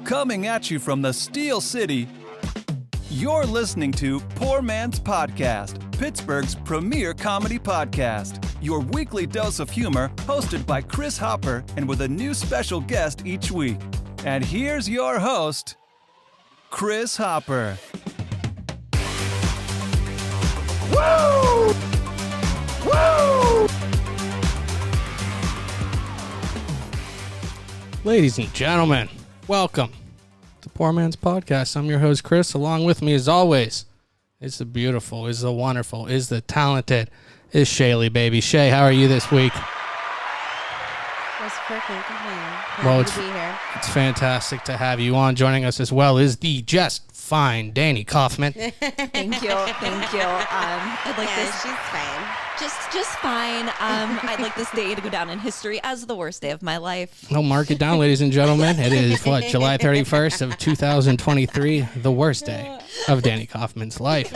Coming at you from the Steel City, you're listening to Poor Man's Podcast, Pittsburgh's premier comedy podcast. Your weekly dose of humor, hosted by Chris Hopper and with a new special guest each week. And here's your host, Chris Hopper. Woo! Woo! Ladies and gentlemen, welcome to Poor Man's Podcast. I'm your host, Chris. Along with me, as always, is the beautiful, is the wonderful, is the talented, is Shaylee, baby. Shay, how are you this week? That's freaking good. Well, to be here. It's fantastic to have you on. Joining us as well is the just fine Danny Kaufman. Thank you. I'd like this. She's fine. Just fine. I'd like this day to go down in history as the worst day of my life. No, mark it down, ladies and gentlemen. It is, July 31st of 2023, the worst day of Danny Kaufman's life.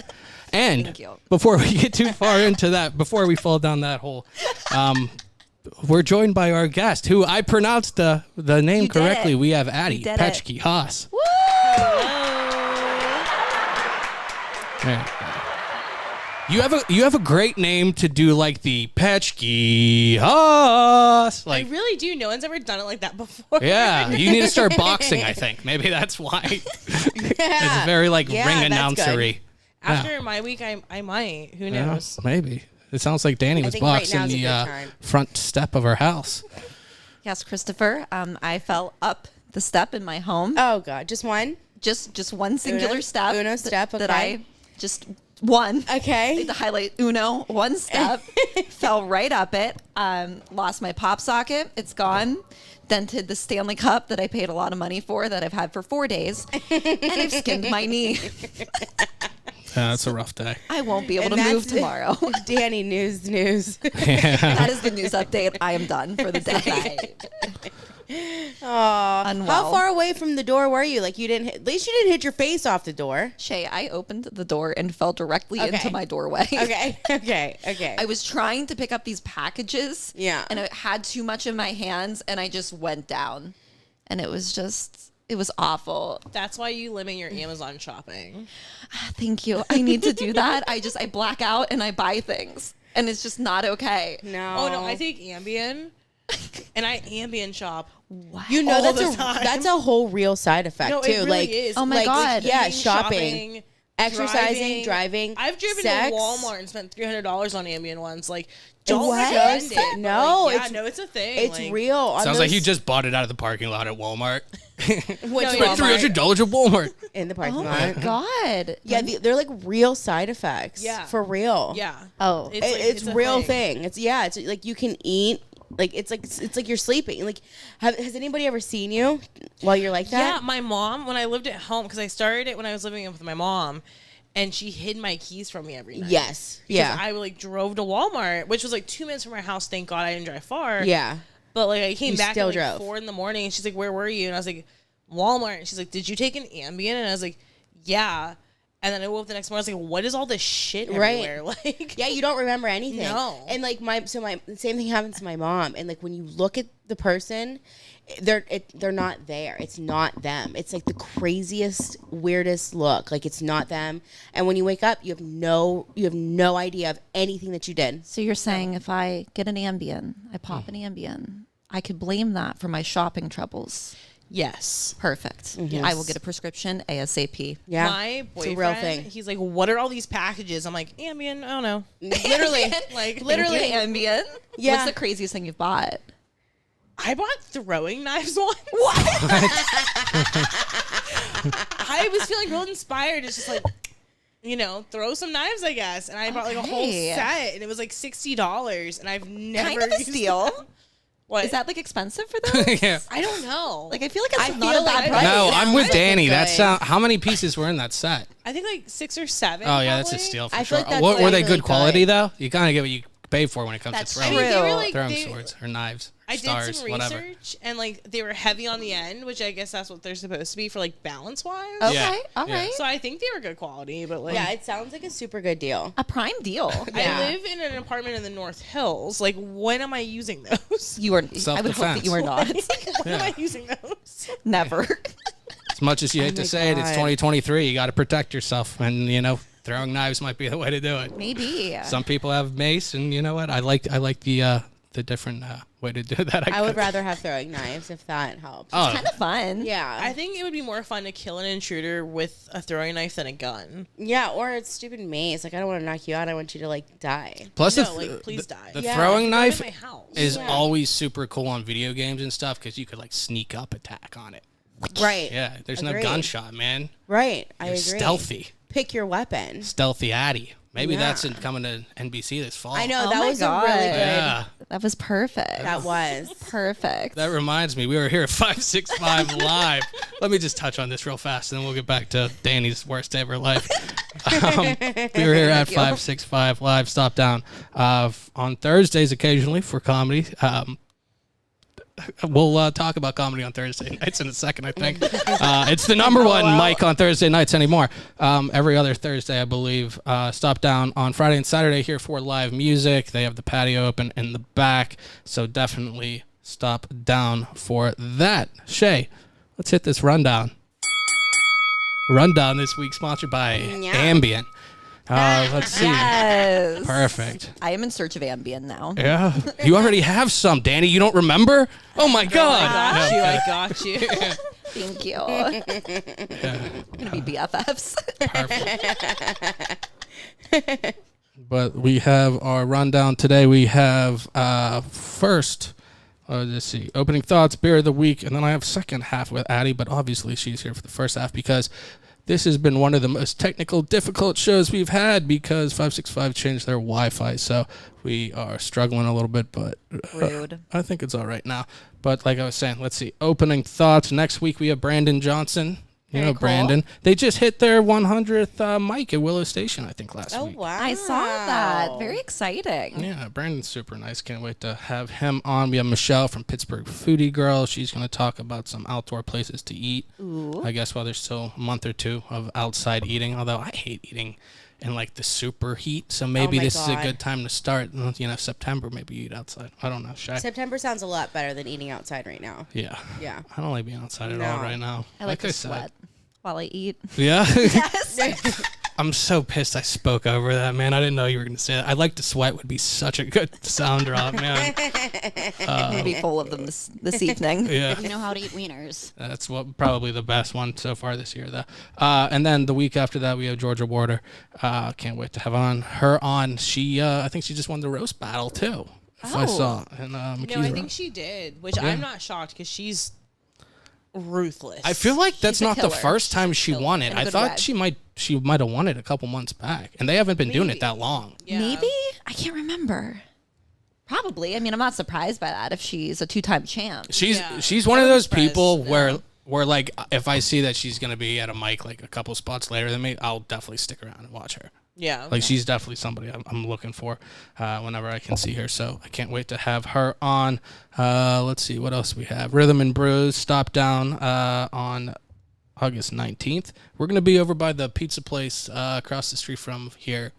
And before we get too far into that, before we fall down that hole, we're joined by our guest, who I pronounced the name correctly. We have Addy Petschke-Haas. Woo! You have a great name to do, like the Petschke-Haas. Like, I really do. No one's ever done it like that before. Yeah, you need to start boxing, I think. Maybe that's why. It's very, ring announcery. After my week, I might. Who knows? Yeah, maybe. It sounds like Danny was boxing the front step of her house. Yes, Christopher. I fell up the step in my home. Oh, God. Just one? Just one singular step. Uno step, okay. That I just... One. Okay. The highlight, Uno, one step, fell right up it, lost my pop socket, it's gone, dented the Stanley Cup that I paid a lot of money for that I've had for 4 days, and I've skinned my knee. That's a rough day. I won't be able to move tomorrow. Danny, news. Yeah. That is the news update. I am done for the day. How far away from the door were you? Like, you didn't hit, at least you didn't hit your face off the door. Shay, I opened the door and fell directly into my doorway. Okay. I was trying to pick up these packages. Yeah. And I had too much in my hands and I just went down. And it was awful. That's why you limit your Amazon shopping. Thank you. I need to do that. I black out and I buy things. And it's just not okay. No. Oh, no. I take Ambien. And I Ambien shop. Wow. You know, that's a whole real side effect, no, too. It really is. Oh, my God. Yeah, shopping, exercising, driving. I've driven to Walmart and spent $300 on Ambien once. Like, don't spend it. No, it's a thing. It's real. Sounds like you just bought it out of the parking lot at Walmart. Which spent $300 at Walmart. In the parking lot. Oh, my God. Yeah, they're like real side effects. Yeah. For real. Yeah. Oh. It's real thing. It's like you can eat. Like it's like you're sleeping. Like, has anybody ever seen you while you're like that? Yeah, my mom, when I lived at home, because I started it when I was living with my mom, and she hid my keys from me every night. Yes. Because I drove to Walmart, which was 2 minutes from our house. Thank God I didn't drive far. Yeah. But I came back at 4 a.m, and she's like, "Where were you?" And I was like, "Walmart." And she's like, "Did you take an Ambien?" And I was like, "Yeah." And then I woke up the next morning. I was like, "What is all this shit everywhere?" Like, yeah, you don't remember anything. No. And my same thing happens to my mom. And when you look at the person, they're not there. It's not them. It's the craziest, weirdest look. Like, it's not them. And when you wake up, you have no idea of anything that you did. So you're saying if I get an Ambien, I pop an Ambien, I could blame that for my shopping troubles. Yes. Perfect. Yes. I will get a prescription ASAP. Yeah. My boyfriend, it's a real thing. He's like, "What are all these packages?" I'm like, "Ambien, I don't know." Literally. Literally Ambien? Yeah. What's the craziest thing you've bought? I bought throwing knives once. What? I was feeling real inspired. It's just throw some knives, I guess. And I bought a whole set, and it was $60, and I've never kind of a steal. What? Is that expensive for those? Yeah. I don't know. I feel like it's not a bad price. No, I'm with Danny. How many pieces were in that set? I think 6 or 7. Oh yeah, probably. that's a steal for I feel sure. like that's Were they really good quality good. though? You kind of get what you pay for when it comes That's to throwing, true. They were, like, throwing swords or knives, I stars, did some whatever. research, and like they were heavy on the end, which I guess that's what they're supposed to be for like balance wise. Okay, Yeah, all yeah. right. So I think they were good quality, but like Yeah, it sounds like a super good deal. A prime deal. Yeah. I live in an apartment in the North Hills. Like, when am I using those? You are. I would hope that Self-defense. you are not. When am I using those? Never. As much as you hate to my say it, it's God. 2023. You got to protect yourself, and throwing knives might be the way to do it. Maybe. Some people have mace, and you know what? I like the different way to do that. I would guess. rather have throwing knives if that helps. Oh, Kind of fun. Yeah. I think it would be more fun to kill an intruder with a throwing knife than a gun. Yeah, or it's stupid maze. Like, I don't want to knock you out. I want you to, like, die. plus No, the, like, please the, die. the Yeah. throwing Go knife to my house. is Yeah. always super cool on video games and stuff because you could like sneak up attack on it. Right. Yeah, there's no Agreed. gunshot, man. Right. I You're agree. stealthy, Pick your weapon. stealthy Addy. Maybe Yeah. that's coming to NBC this fall. I know. Oh that my was God. a really good. Yeah. That was perfect. That was. Perfect. That reminds me, we were here at 565 Live. Let me just touch on this real fast, and then we'll get back to Danny's worst day of her life. We were here at 565 Live. Stop down on Thursdays occasionally for comedy. We'll talk about comedy on Thursday nights in a second, I think. It's the number one mic on Thursday nights anymore. Every other Thursday, I believe. Stop down on Friday and Saturday here for live music. They have the patio open in the back, so definitely stop down for that. Shay, let's hit this rundown. Rundown this week sponsored by Ambien. Let's see. Yes. Perfect. I am in search of Ambien now. Yeah. You already have some, Danny. You don't remember? Oh, my God. I got you. Thank you. We're going to be BFFs. Perfect. But we have our rundown today. We have first, let's see, opening thoughts, beer of the week, and then I have second half with Addy, but obviously she's here for the first half because this has been one of the most technical, difficult shows we've had because 565 changed their Wi-Fi, so we are struggling a little bit, but Rude. I think it's all right now. But like I was saying, let's see, opening thoughts. Next week we have Brandon Johnson. You know, Very cool. Brandon. They just hit their 100th mic at Willow Station, I think, last Oh, week. wow. I saw that. Very exciting. Yeah, Brandon's super nice. Can't wait to have him on. We have Michelle from Pittsburgh Foodie Girl. She's going to talk about some outdoor places to eat. Ooh. I guess while there's still a month or two of outside eating, although I hate eating in like the super heat. So maybe my this is a God. good time to start. September, maybe eat outside. I don't know. Shy? September sounds a lot better than eating outside right now. Yeah. Yeah. I don't like being outside at No. all right now. I like to said. sweat while I eat. Yeah. Yes. I'm so pissed I spoke over that, man. I didn't know you were going to say that. I'd like to sweat would be such a good sound drop, man. I'm gonna be full of them this evening. Yeah. You know how to eat wieners. That's probably the best one so far this year, though. And then the week after that, we have Georgia Warder. Can't wait to have her on. She, I think she just won the roast battle, too, if I Oh. saw. And, No, I McKee's think she did, which Yeah. I'm not shocked because she's ruthless. I feel like that's She's a not the killer. first time she won it. In a I good thought way. she might have won it a couple months back, and they haven't been doing it Maybe. that long. Yeah. Maybe? I can't remember. Probably. I mean, I'm not surprised by that if she's a 2-time champ. She's Yeah. she's one I of would those be surprised, people yeah. where like if I see that she's gonna be at a mic like a couple spots later than me, I'll definitely stick around and watch her. Yeah. Like she's definitely somebody I'm looking for whenever I can see her. So I can't wait to have her on. Let's see what else we have. Rhythm and Brews Stop Down on August 19th. We're gonna be over by the pizza place across the street from here,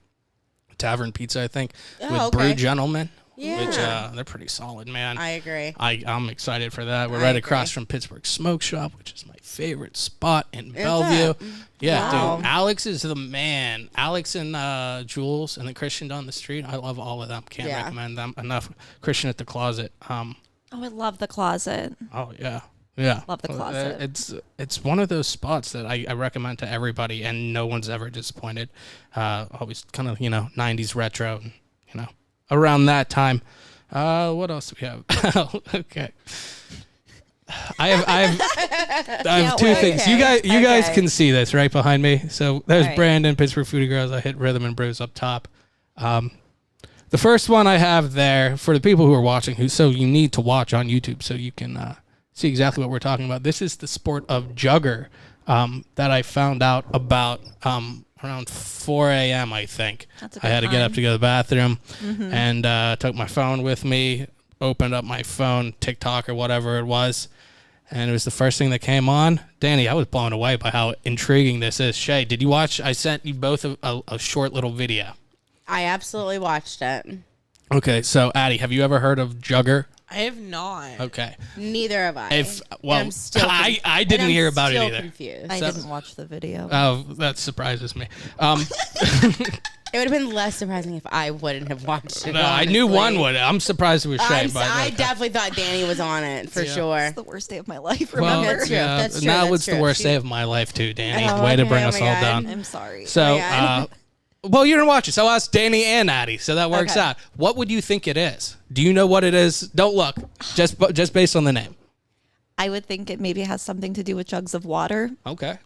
Tavern Pizza, I think, with okay. Brew Gentlemen. Yeah. Which they're pretty solid, man. I agree. I'm excited for that. We're I right across agree. from Pittsburgh Smoke Shop, which is my favorite spot in Is Bellevue. it? Yeah, Wow. dude. Alex is the man. Alex and Jules and then Christian down the street. I love all of them. Can't Yeah. recommend them enough. Christian at the Closet. Oh, I love the closet. Oh yeah. Yeah. Love the Closet. It's one of those spots that I recommend to everybody and no one's ever disappointed. Always kind of, 90s retro, around that time. What else do we have? Okay. I have Can't two wait. things. Okay. You guys Okay. can see this right behind me. So there's All right. Brandon, Pittsburgh Foodie Girls. I hit Rhythm and Brews up top. The first one I have there for the people who are watching, so you need to watch on YouTube so you can see exactly what we're talking about. This is the sport of jugger that I found out about around 4 a.m., I think. That's a good I had to get up time. to go to the bathroom and took my phone with me, opened up my phone, TikTok or whatever it was, and it was the first thing that came on. Danny, I was blown away by how intriguing this is. Shay, did you watch? I sent you both a short little video. I absolutely watched it. Okay, so Addy, have you ever heard of Jugger? I have not. Okay. Neither have I. Well, And I'm still I didn't hear about it still either. Confused. I So- didn't watch the video. Oh, that surprises me. It would have been less surprising if I wouldn't have watched it. No, I knew honestly. one would. I'm surprised it was Shay. I definitely thought Danny was on it for sure. It's the worst day of my life. Well, Remember? That's true. yeah, That's true. now That's it's the true. worst day of my life too, Danny. Oh, Way to okay. bring Oh us my all God. down. I'm sorry. So, Oh, yeah. well, you didn't watch it. So us, Danny and Addy. So that works Okay. out. What would you think it is? Do you know what it is? Don't look. Just based on the name. I would think it maybe has something to do with jugs of water. Okay.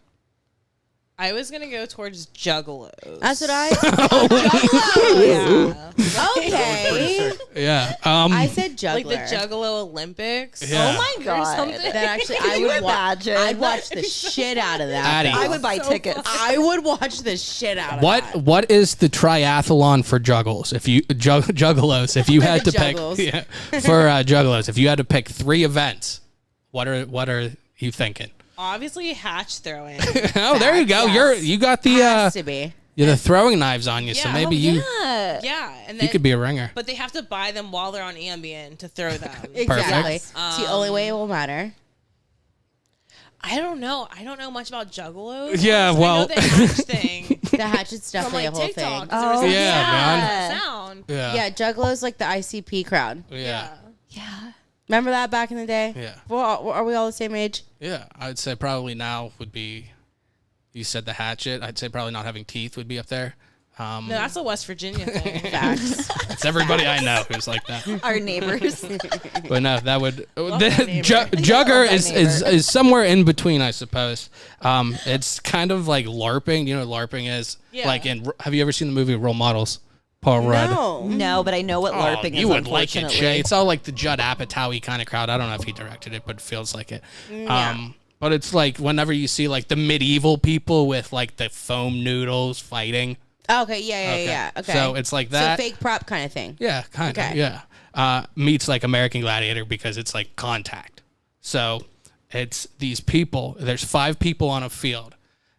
I was gonna go towards Juggalos. That's what I. Yeah. Okay. Yeah. I said juggler. Like the Juggalo Olympics. Yeah. Oh my God. something. That actually, Can I you would imagine? I'd watch the shit out of that. Addy. though. I would buy tickets. I would watch the shit out of What that. What is the triathlon for juggles? If you juggalos, if you had to Juggles. pick for juggalos, if you had to pick 3 events, what are you thinking? Obviously, hatch throwing. Oh, there you go. Yes. You got the Has to be. the throwing knives on you, so Yeah. maybe Oh, you Yeah, and then you could be a ringer. But they have to buy them while they're on Ambien to throw them. Exactly. Yes. It's the only way it will matter. I don't know. I don't know much about Juggalos. Yeah, I well- know the hatch thing The hatchet's from definitely like a whole TikTok. thing. 'cause there was Oh, like yeah, man. that sound. Yeah. Yeah, Juggalos like the ICP crowd. Yeah. Yeah. Remember that back in the day? Yeah. Well, are we all the same age? Yeah. I'd say probably now would be. You said the hatchet. I'd say probably not having teeth would be up there. No, that's a West Virginia thing. Facts. It's everybody I know who's like that. Our neighbors. But no, that would my neighbor. Jugger Love my is somewhere in between, I suppose. It's kind of like LARPing. You know what LARPing is? Yeah. Like have you ever seen the movie Role Models? Paul Rudd. No. No, but I know what LARPing is. You would like it, unfortunately. Shay. It's all like the Judd Apatow kind of crowd. I don't know if he directed it, but it feels like it. But it's like whenever you see like the medieval people with like the foam noodles fighting. Okay, yeah. Okay. So it's like that. So fake prop kind of thing. Yeah, kind of. Okay. Yeah. Meets like American Gladiator because it's like contact. So it's these people. There's 5 people on a field,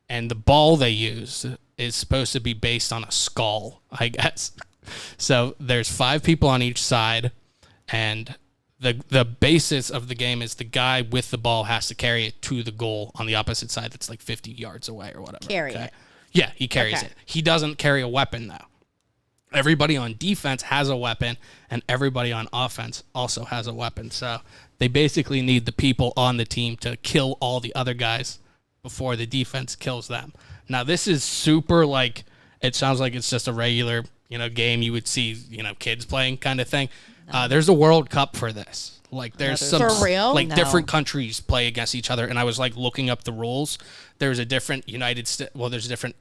and the ball they use is supposed to be based on a skull, I guess. So there's 5 people on each side, and the basis of the game is the guy with the ball has to carry it to the goal on the opposite side that's like 50 yards away or whatever. Carry it. Yeah, he carries Okay. it. He doesn't carry a weapon, though. Everybody on defense has a weapon, and everybody on offense also has a weapon. So they basically need the people on the team to kill all the other guys before the defense kills them. Now, this is super, like, it sounds like it's just a regular, game you would see, kids playing kind of thing. There's a World Cup for this. Like, there's some For real? like No. different countries play against each other, and I was like looking up the rules. There's a different there's a different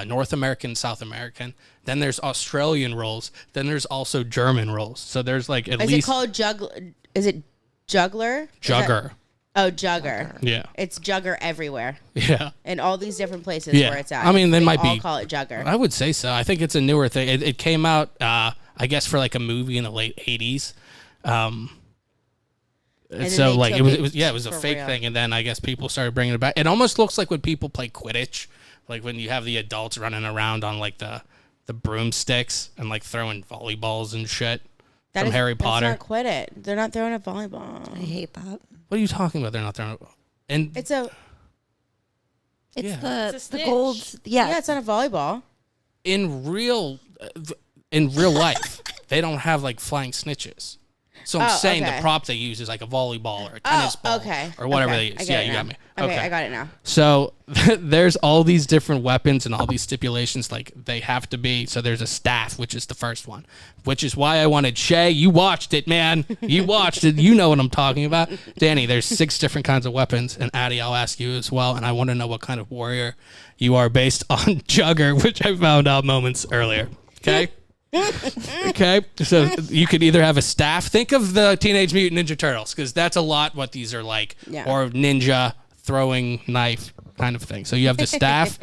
North American, South American. Then there's Australian rules. Then there's also German rules. So there's like at Is least it called juggler? Is it juggler? Is that- Jugger. Oh, jugger. Yeah, It's jugger everywhere yeah. in all these different places Yeah. where it's at. I mean, they They might all be- call it jugger. I would say so. I think it's a newer thing. It came out, I guess, for like a movie in the late '80s. then So they like took it was a for fake real. thing, and then I guess people started bringing it back. It almost looks like when people play Quidditch, like when you have the adults running around on like the broomsticks and like throwing volleyballs and shit That from is- Harry Potter. That's not quit it. They're not throwing a volleyball. I hate that. What are you talking about? They're not throwing. And It's a It's Yeah. It's a the snitch. gold. yeah. Yeah. It's not a volleyball. in real life, they don't have like flying snitches. So I'm Oh, saying okay. the prop they use is like a volleyball or a tennis ball okay. or whatever Okay. they I use. get Yeah, it you now. got me. Okay, Okay. I got it now. So there's all these different weapons and all these stipulations, like they have to be. So there's a staff, which is the first one, which is why I wanted Shay. You watched it, man. You watched it. You know what I'm talking about. Danny, there's 6 different kinds of weapons. And Addy, I'll ask you as well. And I want to know what kind of warrior you are based on Jugger, which I found out moments earlier. Okay? Okay, so you could either have a staff. Think of the Teenage Mutant Ninja Turtles, because that's a lot what these are like, Yeah. or ninja throwing knife kind of thing. So you have the staff,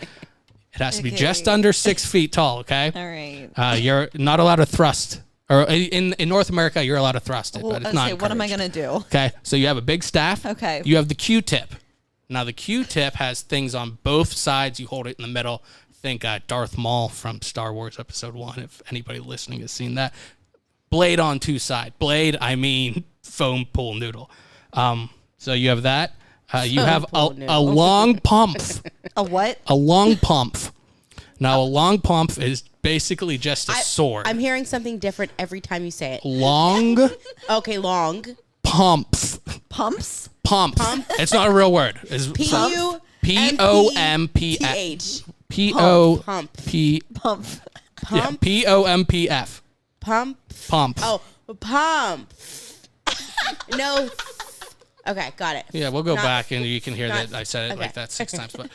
It has to be Okay. just under 6 feet tall, okay? All right. You're not allowed to thrust. Or in North America, you're allowed to thrust it, Well, but it's not what am I encouraged. going to do? Okay, so you have a big staff. Okay. You have the Q-tip. Now, the Q-tip has things on both sides. You hold it in the middle. Think Darth Maul from Star Wars Episode 1, if anybody listening has seen that. Blade on two sides. Blade, I mean foam pool noodle. So you have that. You have a long pump. A what? A long pump. Now, a long pump is basically just a sword. I'm hearing something different every time you say it. Long Okay, long. pump. Pumps? Pump. It's not a real word. It's P-U-M-P-H. P-O-M-P. Pump. Yeah, P-O-M-P-F. Pump. Pump. Oh, pump. No. Okay, got it. Yeah, we'll go Not- back and you can hear not- that I said it okay. like that 6 times. But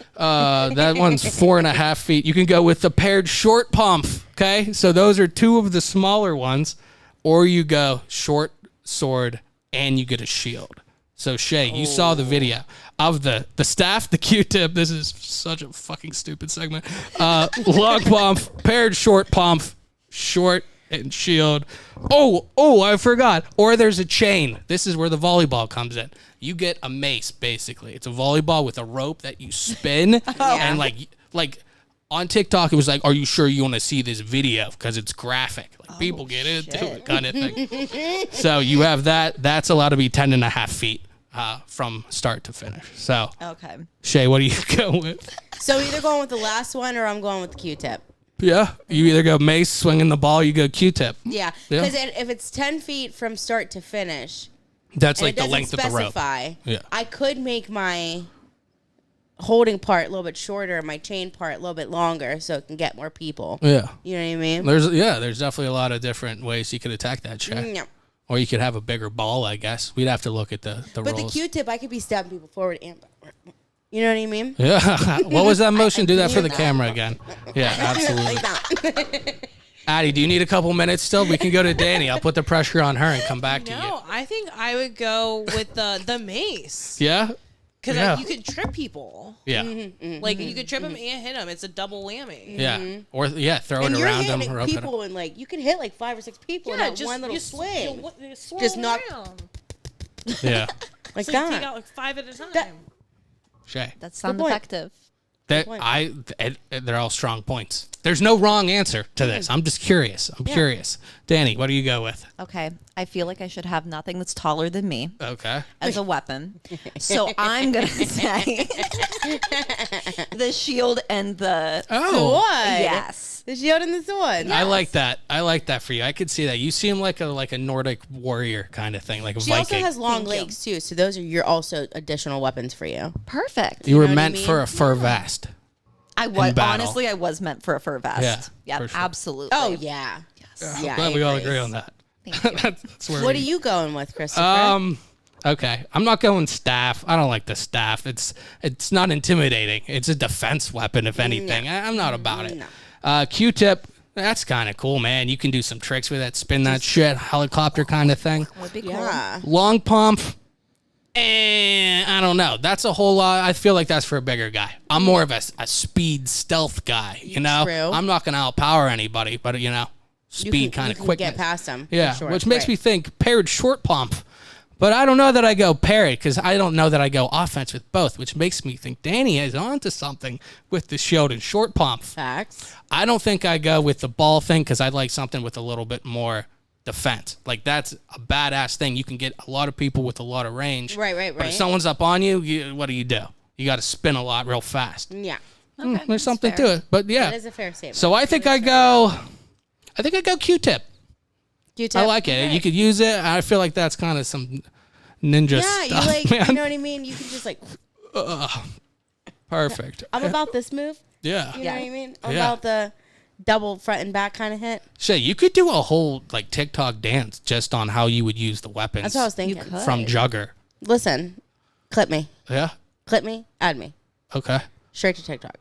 that one's 4.5 feet. You can go with the paired short pump. Okay, so those are two of the smaller ones, or you go short sword and you get a shield. So Shay, you saw the video of the staff, the Q-tip. This is such a fucking stupid segment. Long pump, paired short pump, short and shield. Oh, I forgot. Or there's a chain. This is where the volleyball comes in. You get a mace, basically. It's a volleyball with a rope that you spin. And like on TikTok, it was like, are you sure you want to see this video? Because it's graphic. Like people get into it kind of thing. So you have that. That's allowed to be 10.5 feet from start to finish. So, Okay. Shay, what do you go with? So either going with the last one or I'm going with the Q-tip. Yeah, you either go mace, swinging the ball, you go Q-tip. Yeah, Yeah. because if it's 10 feet from start to finish, That's and like it the doesn't length of the rope. specify, Yeah. I could make my holding part a little bit shorter and my chain part a little bit longer so it can get more people. Yeah. You know what I mean? There's definitely a lot of different ways you could attack that, Shay. Yeah. Or you could have a bigger ball, I guess. We'd have to look at the But rules. the Q-tip, I could be stabbing people forward and backward. You know what I mean? Yeah. What was that motion? Do that for the that. camera again. Yeah, absolutely. Like that. Addie, do you need a couple minutes still? We can go to Danny. I'll put the pressure on her and come back to you. No, I think I would go with the mace. Yeah? Because Yeah. you could trip people. Yeah. Like, you could trip them and hit them. It's a double whammy. Yeah. Or, throw And it you're around them. hitting rope it. people and like you can hit like 5 or 6 people in that one little swing. Just knock- Yeah. Like So you that. take out like 5 at a time. That- Shay. That sound point. effective. They're all strong points. There's no wrong answer to this. I'm just curious. I'm curious. Danny, what do you go with? Okay. I feel like I should have nothing that's taller than me Okay. as a weapon. So I'm going to say the shield and the... Oh. What? Yes. The shield and the sword. I like that. I like that for you. I could see that. You seem like a Nordic warrior kind of thing, like a She Viking. also has long Thank you. legs too, so those are your also additional weapons for you. Perfect. you were know what I meant mean? for a fur vest. I was battle. honestly, I was meant for a fur vest. Yeah, Yeah, for sure. absolutely. Oh yeah. Yes. Yeah. Glad I we all agree on that. Thank you. That's where What we- are you going with, Christopher? Okay, I'm not going staff. I don't like the staff. It's not intimidating. It's a defense weapon, if anything. I'm not about it. No. Q-tip. That's kind of cool, man. You can do some tricks with it. Spin that shit, helicopter kind of thing. Would be cool. Yeah. Long pump. I don't know. That's a whole lot. I feel like that's for a bigger guy. I'm more of a speed stealth guy, you know? True. I'm not going to outpower anybody, but, speed kind of you can quick. get past them. for Yeah, sure. which makes Right. me think paired short pump. But I don't know that I go parry because I don't know that I go offense with both, which makes me think Danny is onto something with the shield and short pump. Facts. I don't think I go with the ball thing because I'd like something with a little bit more defense. Like that's a badass thing. You can get a lot of people with a lot of range. Right. But if someone's up on you, what do? You got to spin a lot real fast. Yeah. Okay, There's something fair. to it. But yeah. That is a fair statement. So I think I go Q-tip. Q-tip. I like it. Right. You could use it. I feel like that's kind of some ninja Yeah, stuff, you like, man. you know what I mean? You can just like, Perfect. I'm about this move. Yeah. You know what I mean? I'm Yeah. about the double front and back kind of hit. Shay, you could do a whole like TikTok dance just on how you would use the weapons That's what I was thinking. could. from Jugger. Listen, clip me. Yeah. Clip me, add me. Okay. Straight to TikTok.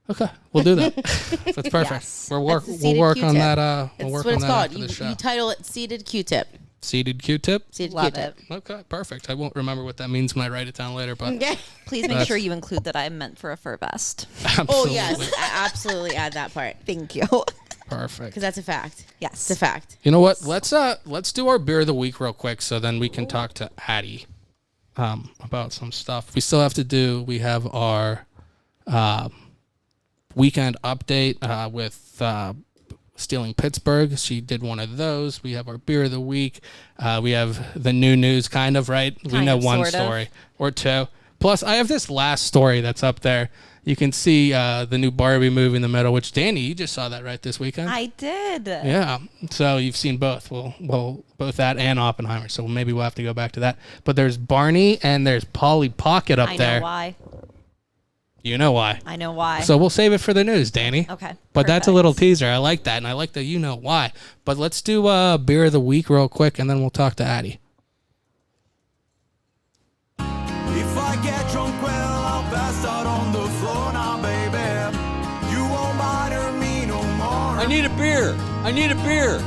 Okay. We'll do that. That's perfect. Yes. We'll work. That's the We'll seated work on Q-tip. that. We'll It's work what on it's that called. after the show. You title it Seated Q-tip. Seeded Q-tip? Seeded Love Q-tip. it. Okay, perfect. I won't remember what that means when I write it down later, but Okay. Please make sure you include that I'm meant for a fur vest. absolutely. Oh, yes. Absolutely add that part. Thank you. Perfect. Because that's a fact. Yes. It's a fact. You know what? Let's do our beer of the week real quick, so then we can talk to Addy about some stuff. We still have to do. We have our weekend update with Stealing Pittsburgh. She did one of those. We have our beer of the week. We have the new news, kind of, right? We know one story or two. Plus, I have this last story that's up there. You can see the new Barbie movie in the middle, which, Danny, you just saw that, right, this weekend? I did. Yeah. So you've seen both. Well, both that and Oppenheimer. So maybe we'll have to go back to that. But there's Barney and there's Polly Pocket up there. I know why. You know why. I know why. So we'll save it for the news, Danny. Okay. But that's a perfect. little teaser. I like that. And I like that you know why. But let's do beer of the week real quick, and then we'll talk to Addy. If I get drunk, well, I'll pass out on the floor now, baby. You won't bother me no more. I need a beer. I need a beer.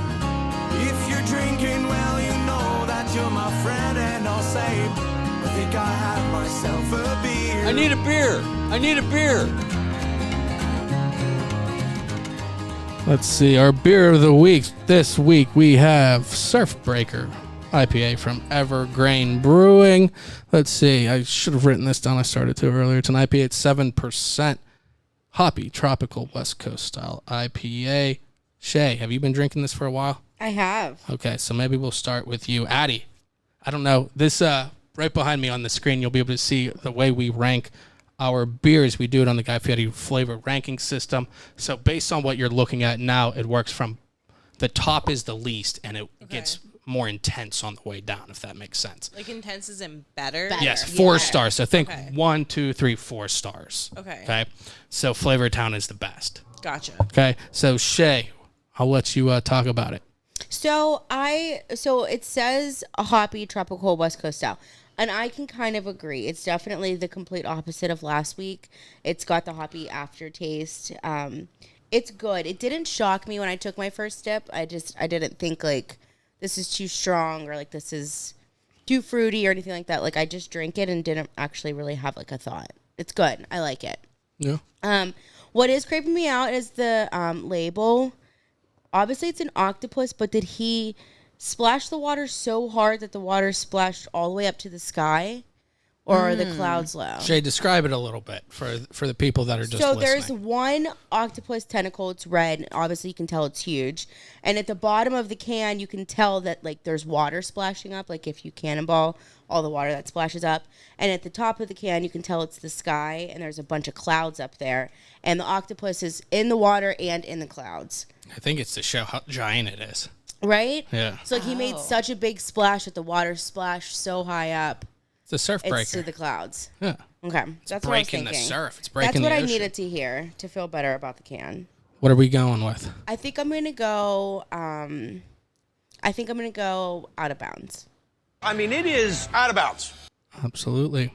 If you're drinking, well, you know that you're my friend, and I'll say, I think I have myself a beer. I need a beer. I need a beer. Let's see. Our beer of the week. This week we have Surfbreaker IPA from Evergreen Brewing. Let's see. I should have written this down. I started to earlier. It's an IPA at 7%. Hoppy, tropical West Coast style IPA. Shay, have you been drinking this for a while? I have. Okay, so maybe we'll start with you. Addy, I don't know. This right behind me on the screen, you'll be able to see the way we rank our beers. We do it on the Guy Fieri flavor ranking system. So based on what you're looking at now, it works from the top is the least, and it gets more intense on the way down, if that makes sense. Like intense is in better? Yes, 4 Yeah. stars. So think Okay. 1, 2, 3, 4 stars. Okay. Okay. So Flavor Town is the best. Gotcha. Okay. So Shay, I'll let you talk about it. So it says a hoppy tropical West Coast style. And I can kind of agree. It's definitely the complete opposite of last week. It's got the hoppy aftertaste. It's good. It didn't shock me when I took my first sip. I didn't think like this is too strong or like this is too fruity or anything like that. Like I just drank it and didn't actually really have like a thought. It's good. I like it. Yeah. What is creeping me out is the label. Obviously, it's an octopus, but did he splash the water so hard that the water splashed all the way up to the sky? Or are the clouds low? Shay, describe it a little bit for the people that are just So listening. there's one octopus tentacle. It's red. And obviously, you can tell it's huge. And at the bottom of the can, you can tell that like there's water splashing up. Like if you cannonball all the water that splashes up. And at the top of the can, you can tell it's the sky. And there's a bunch of clouds up there. And the octopus is in the water and in the clouds. I think it's to show how giant it is. Right? Yeah. So like he made such a big splash that the water splashed so high up. It's a surf It's breaker. to the clouds. Yeah. Okay. That's what I was breaking the thinking. surf. It's breaking That's what the I ocean. needed to hear to feel better about the can. What are we going with? I think I'm gonna go out of bounds. I mean, it is out of bounds. Absolutely.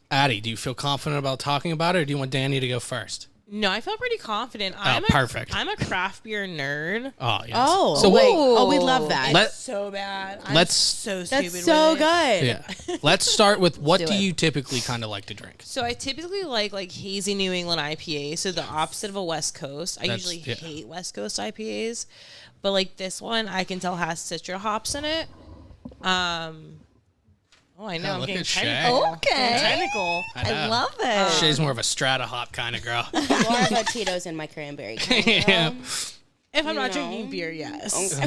Addy, do you feel confident about talking about it, or do you want Danny to go first? No, I feel pretty confident. Perfect. I'm a craft beer nerd. Oh, yes. Oh, So wait. Oh, we love that. Let- So bad. I'm let's- so stupid That's so with it. good. yeah. Let's start with what do do it. you typically kind of like to drink? So I typically like hazy New England IPA, so the opposite of a West Coast. I usually yeah. hate West Coast IPAs, but like this one, I can tell has citra hops in it. Oh, I know. I'm look getting at Shay. technical. Okay. Getting technical. I love it. Shay's more of a strata hop kind of girl. More of a Cheetos and my cranberry. Kind Yeah. If I'm not know. drinking beer, yes.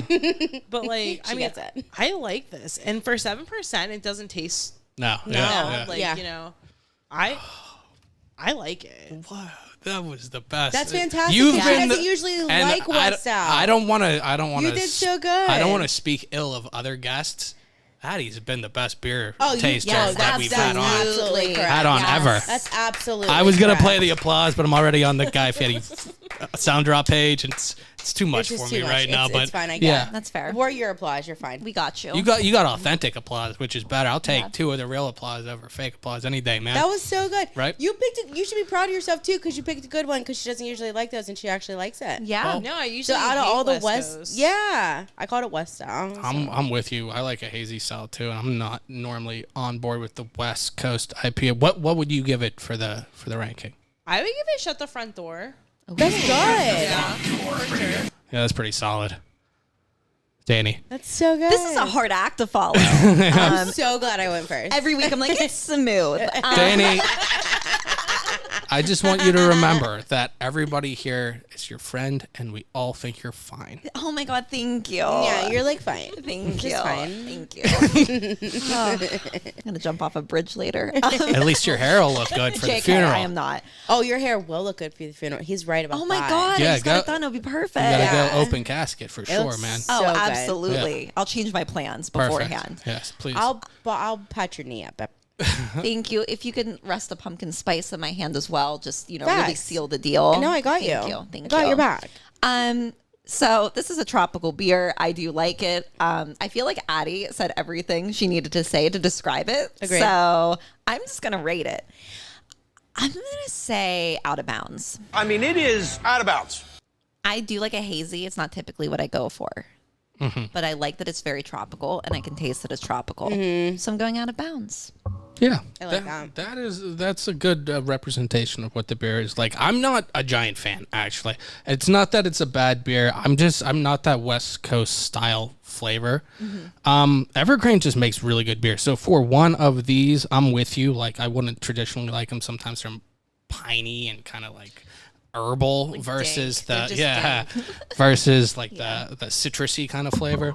But like, I She mean, gets it. I like this, and for 7%, it doesn't taste No. No. Yeah. like Yeah. you know, I like it. Wow, that was the best. That's fantastic. You've He been doesn't usually and like West South. I don't want to. You did so good. I don't want to speak ill of other guests. Addie's been the best beer taster yes, that we've had on. absolutely correct. Had on ever. That's absolutely. I was gonna correct. play the applause, but I'm already on the Guy Fieri sound drop page, and it's too much It's for just me too right much. now. It's But fine. I get yeah, it. That's fair. For your applause, you're fine. We got you. you got authentic applause, which is better. I'll take 2 of the real applause over fake applause any day, man. That was so good. Right? You picked it. You should be proud of yourself too, because you picked a good one. Because she doesn't usually like those, and she actually likes it. Yeah. Well, No, I So usually out of hate all the West West, Coast. yeah, I called it West style. so. I'm with you. I like a hazy style too, and I'm not normally on board with the West Coast IPA. What would you give it for the ranking? I would give it Shut the Front Door. That's good. Yeah, for sure. Yeah, that's pretty solid. Danny. That's so good. This is a hard act to follow. I'm so glad I went first. Every week I'm like, it's smooth. Danny, I just want you to remember that everybody here is your friend, and we all think you're fine. Oh my God, thank you. Yeah, you're like fine. Thank you. Just fine. Thank you. Oh, I'm going to jump off a bridge later. At least your hair will look good for the JK, funeral. I am not. Oh, your hair will look good for the funeral. He's right about that. Oh my God. Yeah, I just got go- it done. It'll be perfect. You gotta Yeah. go open casket for sure, looks man. so Oh, good. absolutely. I'll change my plans beforehand. Perfect. Yes, please. I'll pat your knee up. Thank you. If you can rest a pumpkin spice in my hand as well, just, really Facts. seal the deal. No, I got you. Thank you. Thank I got you. your back. So this is a tropical beer. I do like it. I feel like Addy said everything she needed to say to describe it. Agreed. So I'm just going to rate it. I'm going to say out of bounds. I mean, it is out of bounds. I do like a hazy. It's not typically what I go for. But I like that it's very tropical, and I can taste that it's tropical. So I'm going out of bounds. Yeah, I like that. That's a good representation of what the beer is like. I'm not a giant fan, actually. It's not that it's a bad beer. I'm not that West Coast style flavor. Evergreen just makes really good beer. So for one of these, I'm with you. Like, I wouldn't traditionally like them. Sometimes they're piney and kind of like herbal versus dank. the They're just versus like the citrusy kind of flavor.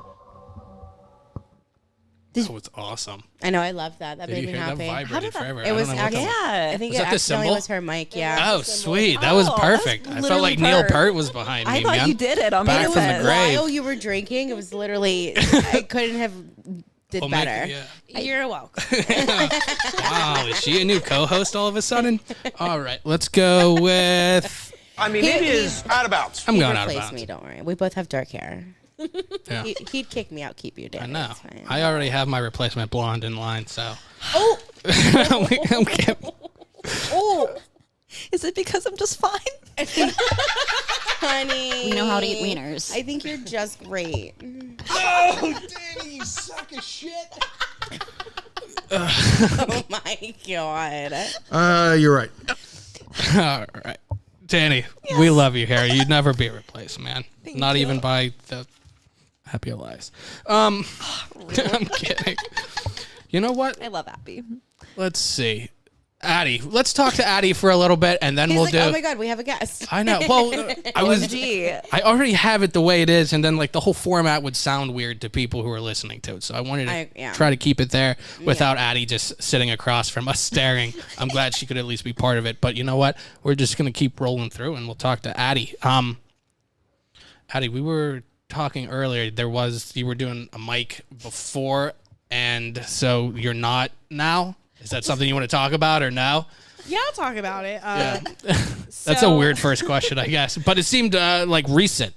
That was awesome. I know. I love that. That Did made you me hear that happy. vibrated forever? It was I don't know what actually. that I think Was it that the accidentally symbol? was her mic. Yeah. Oh, sweet. That was Oh, perfect. that's I felt like literally Neil Peart. Peart was behind I me, thought man. you did it on Back from the purpose. grave. While you were drinking, it was literally. I couldn't have did Oh, better. yeah. You're welcome. Wow, is she a new co-host all of a sudden? All right, let's go with... I mean, it is out of bounds. I'm He'd going out of replace bounds. me. Don't worry. We both have dark hair. Yeah. He'd kick me out, keep you down. I know. It's fine. I already have my replacement blonde in line, so... Oh, I'm kidding. oh, Is it because I'm just fine? honey. We know how to eat wieners. I think you're just great. Oh, Danny, you suck of shit. Oh my god. You're right. All right. Danny, we love you here. You'd never be replaced, man. Not even by the Happy Allies. I'm kidding. You know what? I love Abby. Let's see. Addy. Let's talk to Addy for a little bit, and then He's we'll like, do... oh my god, we have a guest. I know. Well, OMG. I already have it the way it is, and then like the whole format would sound weird to people who are listening to it. So I wanted to try to keep it there without Addy just sitting across from us staring. I'm glad she could at least be part of it. But you know what? We're just gonna keep rolling through, and we'll talk to Addy. Addy, we were talking earlier. You were doing a mic before, and so you're not now. Is that something you want to talk about or no? Yeah, I'll talk about it. That's a weird first question, I guess. But it seemed like recent.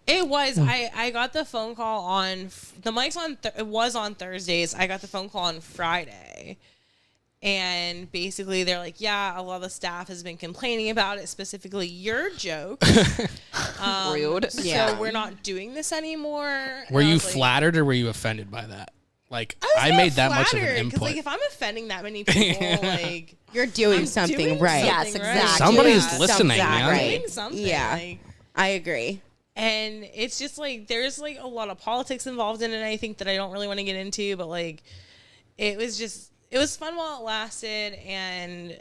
It was. I got the phone call on the mic's on. It was on Thursdays. I got the phone call on Friday, and basically they're like, "Yeah, a lot of the staff has been complaining about it, specifically your joke." Rude. So we're not doing this anymore. And Were I you was like, flattered or were you offended by that? Like, I I made that much of an flattered, 'cause, input. like, if I'm offending that many people, like You're doing I'm something doing right. Yes, something exactly. right. Somebody's Yeah. listening, Something man. right. Doing something. Yeah. Like, I agree. and it's just like there's like a lot of politics involved in it. I think that I don't really want to get into, but like it was fun while it lasted. And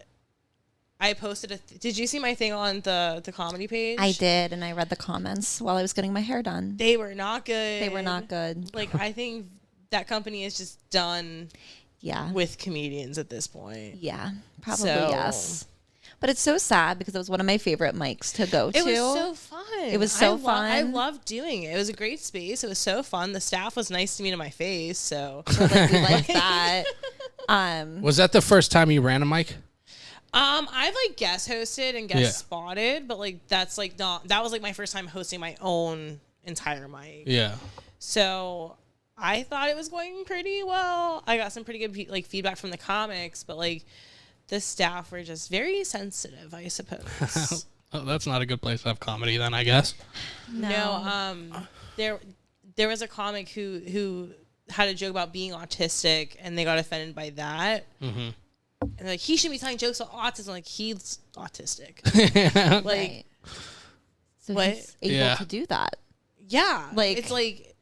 I posted did you see my thing on the comedy page? I did, and I read the comments while I was getting my hair done. They were not good. They were not good. Like, I think that company is just done Yeah. with comedians at this point. Yeah, probably So- yes. But it's so sad because it was one of my favorite mics to go to. It was so fun. It was so fun. I loved doing it. It was a great space. It was so fun. The staff was nice to me to my face. So So, like, we like that. Was that the first time you ran a mic? I've like guest hosted and guest spotted, but like that's like not, that was like my first time hosting my own entire mic. Yeah. So I thought it was going pretty well. I got some pretty good like feedback from the comics, but like the staff were just very sensitive, I suppose. Oh, that's not a good place to have comedy then, I guess. No, there was a comic who had a joke about being autistic, and they got offended by that. Mm-hmm. And they're like, he shouldn't be telling jokes about autism. Like, he's autistic. Like, Right. So what? he's able to do that. Yeah, Like- it's like,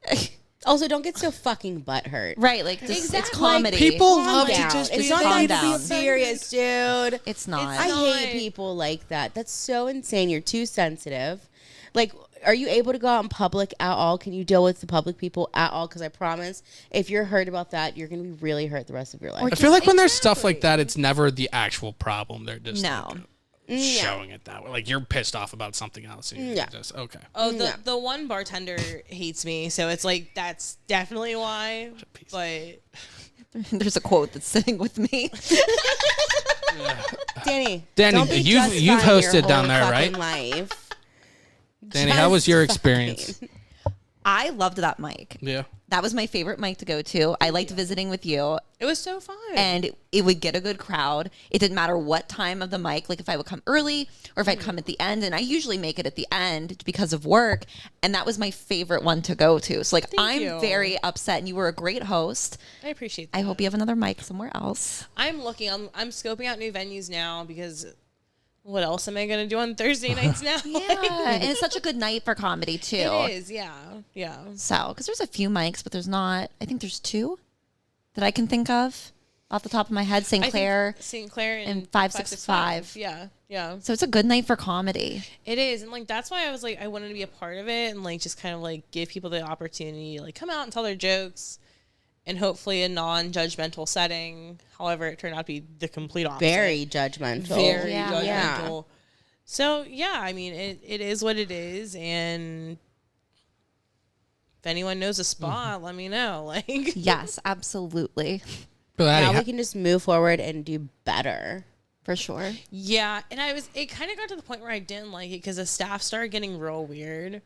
Also, don't get so fucking butthurt. Right, like this, it's Exactly. comedy. People Calm love down. to just It's be not calm going to be down. serious, dude. It's not. I not. hate people like that. That's so insane. You're too sensitive. Like, are you able to go out in public at all? Can you deal with the public people at all? Because I promise, if you're hurt about that, you're going to be really hurt the rest of your life. I feel like when there's stuff like that, it's never the actual problem. They're just No. like, showing it that way. Like you're pissed off about something else. And you're just okay. oh, the one bartender hates me, so it's like, that's definitely why. But There's a quote that's sitting with me. Danny, Danny, don't be you've justifying hosted your down whole there, fucking right? Life. Danny, how was your experience? I loved that mic. Yeah. That was my favorite mic to go to. I liked visiting with you. it was so fun. And it would get a good crowd. It didn't matter what time of the mic, like if I would come early or if I'd come at the end. And I usually make it at the end because of work. And that was my favorite one to go to. So like, I'm you. very upset, and you were a great host. I appreciate that. I hope you have another mic somewhere else. I'm scoping out new venues now, because what else am I going to do on Thursday nights now? Yeah, and it's such a good night for comedy too. It is, yeah. So, because there's a few mics, but there's not. I think there's two that I can think of off the top of my head. St. Clair. and 565. Yeah. So it's a good night for comedy. It is, and like that's why I was like, I wanted to be a part of it and like just kind of like give people the opportunity to like come out and tell their jokes, and hopefully a non-judgmental setting. However, it turned out to be the complete opposite. Very judgmental. Very Yeah. judgmental. So yeah, I mean, it is what it is, and if anyone knows a spot, let me know. Like, Yes, absolutely. But Now Addy, we can just move forward and do better. For sure. yeah, and it kind of got to the point where I didn't like it because the staff started getting real weird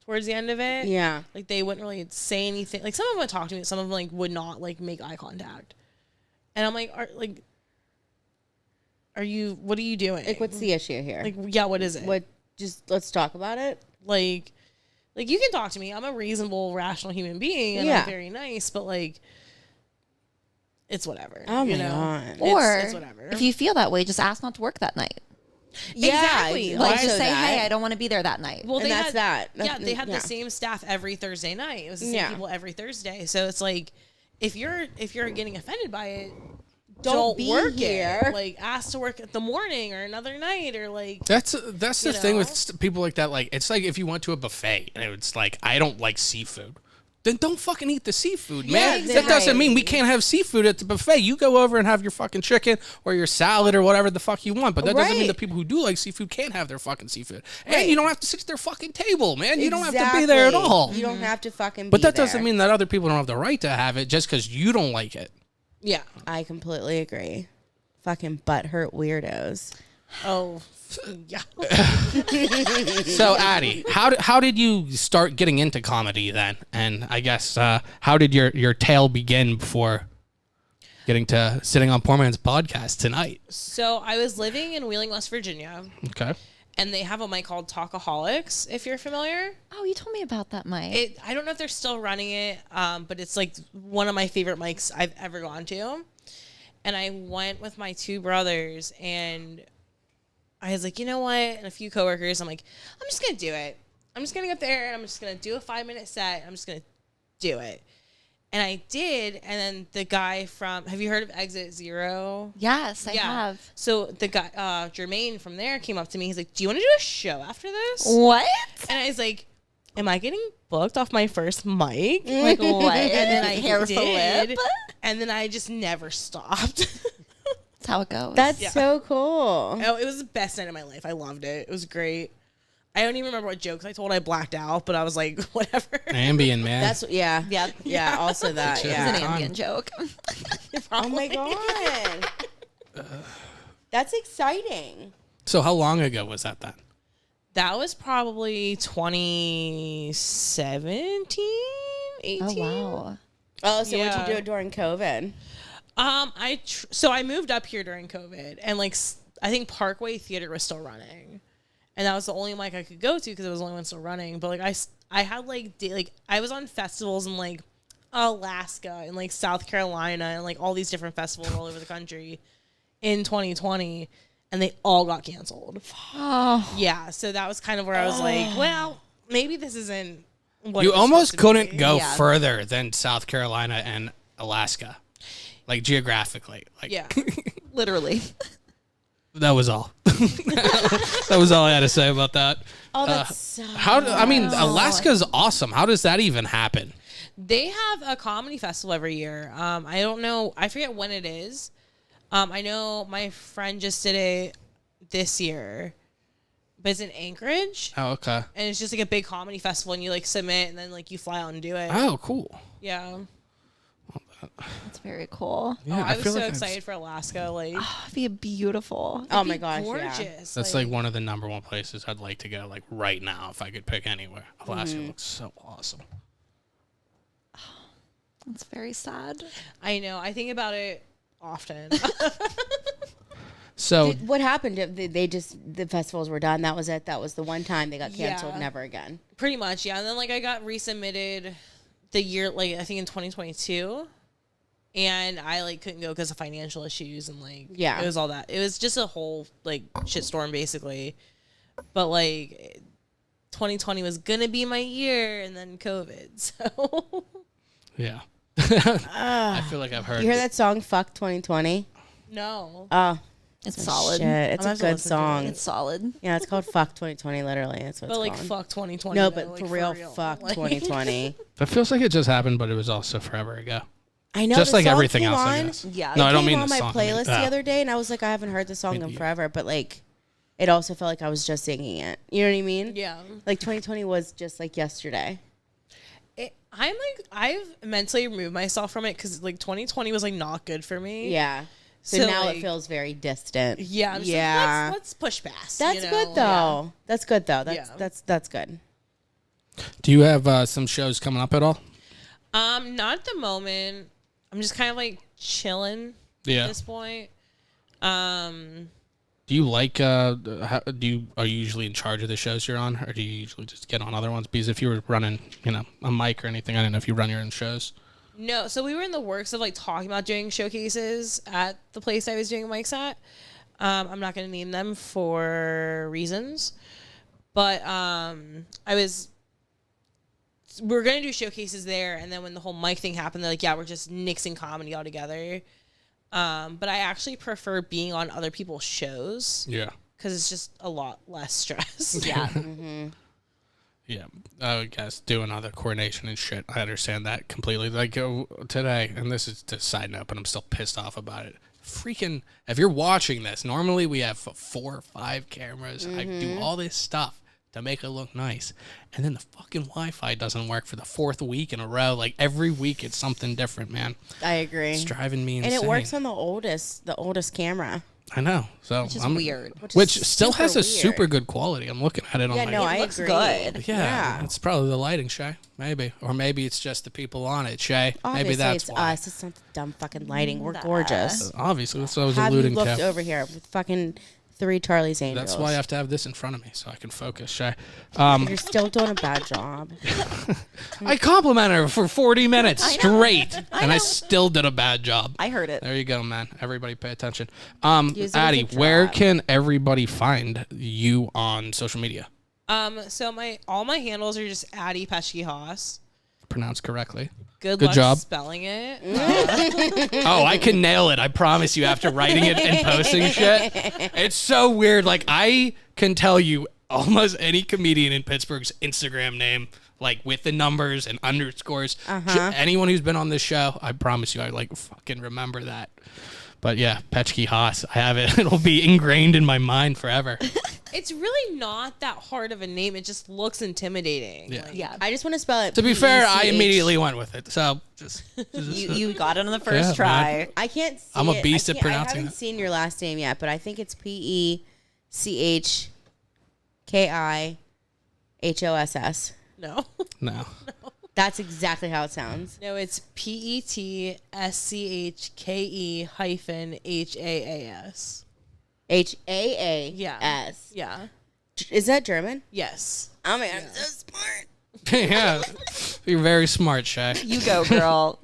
towards the end of it. Yeah. Like they wouldn't really say anything. Like some of them would talk to me, some of them like would not like make eye contact. And I'm like, what are you doing? Like, what's the issue here? Like, yeah, what is it? What? Just let's talk about it. Like you can talk to me. I'm a reasonable, rational human being, and Yeah. I'm very nice. But like, it's whatever. Oh you my know? God. Or it's whatever. if you feel that way, just ask not to work that night. Exactly. Like also just say, that. hey, I don't want to be there that night. Well, And that's that. Yeah, they had Yeah. the same staff every Thursday night. It was the same Yeah. people every Thursday. So it's like, if you're getting offended by it, Don't be work here. It. Like, ask to work at the morning or another night, or like. that's the you thing know? with people like that. Like it's like if you went to a buffet and it's like I don't like seafood, then don't fucking eat the seafood, man. exactly. That doesn't mean we can't have seafood at the buffet. You go over and have your fucking chicken or your salad or whatever the fuck you want. But that doesn't mean Right. the people who do like seafood can't have their fucking seafood. Right. And you don't have to sit at their fucking table, man. You don't have to be there at Exactly. all. You don't have to fucking But be that doesn't there. mean that other people don't have the right to have it just because you don't like it. Yeah. I completely agree. Fucking butthurt weirdos. Oh. Yeah. So, Addy, how did you start getting into comedy then? And I guess how did your tale begin before getting to sitting on Poor Man's podcast tonight? So I was living in Wheeling, West Virginia, Okay. and they have a mic called Talkaholics, if you're familiar. Oh, you told me about that mic. I don't know if they're still running it, but it's like one of my favorite mics I've ever gone to. And I went with my two brothers, and I was like, you know what? And a few coworkers, I'm like, I'm just going to do it. I'm just going to get there, and I'm just going to do a 5-minute set. I'm just going to do it. And I did. And then the guy have you heard of Exit Zero? Yes, I have. So the guy, Jermaine from there came up to me. He's like, do you want to do a show after this? What? And I was like, am I getting booked off my first mic? Like what? And then I hair for did. lip. And then I just never stopped. That's how it goes. That's so cool. Oh, it was the best night of my life. I loved it. It was great. I don't even remember what jokes I told. I blacked out, but I was like, whatever. Ambien, man. That's yeah. Also that. It's Yeah. an ambient joke. Oh my god. That's exciting. So how long ago was that then? That was probably 2017, 18. Oh wow. Oh, so Yeah. what'd you do during COVID? So I moved up here during COVID, and like I think Parkway Theater was still running, and that was the only mic I could go to because it was the only one still running. But like I had like I was on festivals in like Alaska and like South Carolina and like all these different festivals all over the country in 2020, and they all got canceled. Oh. Yeah, so that was kind of where I was like, well, maybe this isn't what You it was almost supposed to couldn't be. go Yeah. further than South Carolina and Alaska, like geographically. Like, Yeah. Literally. that was all. That was all I had to say about that. Oh, that's so. Alaska's awesome. How does that even happen? They have a comedy festival every year. I don't know. I forget when it is. I know my friend just did it this year, but it's in Anchorage, Oh, okay. and it's just like a big comedy festival, and you like submit, and then like you fly out and do it. Oh, cool. Yeah. That's very cool. Yeah, I was so like excited for Alaska. Like, That'd be beautiful. Oh my gosh, gorgeous. yeah. That's like one of the number one places I'd like to go, like right now, if I could pick anywhere. Alaska Mm-hmm. looks so awesome. That's very sad. I know. I think about it often. So What happened? They just the festivals were done. That was it. That was the one time they got canceled. Yeah. Never again. Pretty much, yeah. And then like I got resubmitted the year, like I think in 2022, and I like couldn't go because of financial issues and like Yeah. it was all that. It was just a whole like shitstorm basically. But like 2020 was gonna be my year, and then COVID. So yeah, I feel like I've heard. You hear that song "Fuck 2020"? no. Oh, It's solid. shit. It's I'm a gonna have to good listen to song. It's solid. Yeah, it's called "Fuck 2020." Literally, that's what But it's like called. fuck 2020. No, though, but like, for real, fuck Like- 2020. That feels like it just happened, but it was also forever ago. I know. Just the like song everything came else, I on. guess. Yeah. No, It I don't came mean on the my song. I mean, playlist the other day, and I was like, I haven't heard the song in Yeah. forever, but like, it also felt like I was just singing it. You know what I mean? Yeah. Like 2020 was just like yesterday. I'm like I've mentally removed myself from it because like 2020 was like not good for me. Yeah. So, So, now like- it feels very distant. Yeah. I'm just Yeah. like, let's push past. That's you know? good though. That's good though. That's Yeah. that's good. Do you have some shows coming up at all? Not at the moment. I'm just kind of like chilling at Yeah. this point. Do you like? Are you usually in charge of the shows you're on, or do you usually just get on other ones? Because if you were running, a mic or anything, I don't know if you run your own shows. No, so we were in the works of like talking about doing showcases at the place I was doing mics at. I'm not going to name them for reasons, but we're going to do showcases there, and then when the whole mic thing happened, they're like, yeah, we're just nixing comedy altogether. But I actually prefer being on other people's shows Yeah. because it's just a lot less stress. Yeah. Yeah, I guess doing other coordination and shit. I understand that completely. Like today, and this is just a side note, but I'm still pissed off about it. Freaking, if you're watching this, normally we have 4 or 5 cameras. I do all this stuff to make it look nice, and then the fucking Wi-Fi doesn't work for the 4th week in a row. Like every week, it's something different, man. I agree. It's driving me and insane. it works on the oldest camera. I know. So Which is I'm weird. Which is still has a super super weird. good quality. I'm looking at it on Yeah, my. no, I looks agree. good. Yeah, it's probably the lighting, Shay. Maybe, or maybe it's just the people on it, Shay. Obviously, maybe that's it's why. us. It's not the dumb fucking lighting. We're gorgeous. Obviously, that's what I was Have you alluding looked to. over here with fucking 3 Charlie's Angels? That's why I have to have this in front of me so I can focus, Shay. You're still doing a bad job. I complimented her for 40 minutes I know. straight, and I know. still did a bad job. I heard it. There you go, man. Everybody pay attention. Use it as a Addie, where drop. can everybody find you on social media? So all my handles are just Addy Petschke-Haas. Pronounced correctly. Good Good luck job. spelling it. Oh, I can nail it. I promise you after writing it and posting shit. It's so weird. Like, I can tell you almost any comedian in Pittsburgh's Instagram name, like with the numbers and underscores. Anyone who's been on this show, I promise you, I like fucking remember that. But yeah, Petschke-Haas. I have it. It'll be ingrained in my mind forever. It's really not that hard of a name. It just looks intimidating. Yeah. Like, Yeah. I just want to spell it. To be fair, I PECH. immediately went with it. So just You got it on the first Yeah, try. man. I can't see I'm a it. beast at I pronouncing haven't it. seen your last name yet, but I think it's PECHKIHOSS. No. no. That's exactly how it sounds. No, it's PETSCHKE-HAAS. HAAS. Yeah. Is that German? Yes. Oh my god, I'm so smart. Yeah. You're very smart, Shay. You go, girl.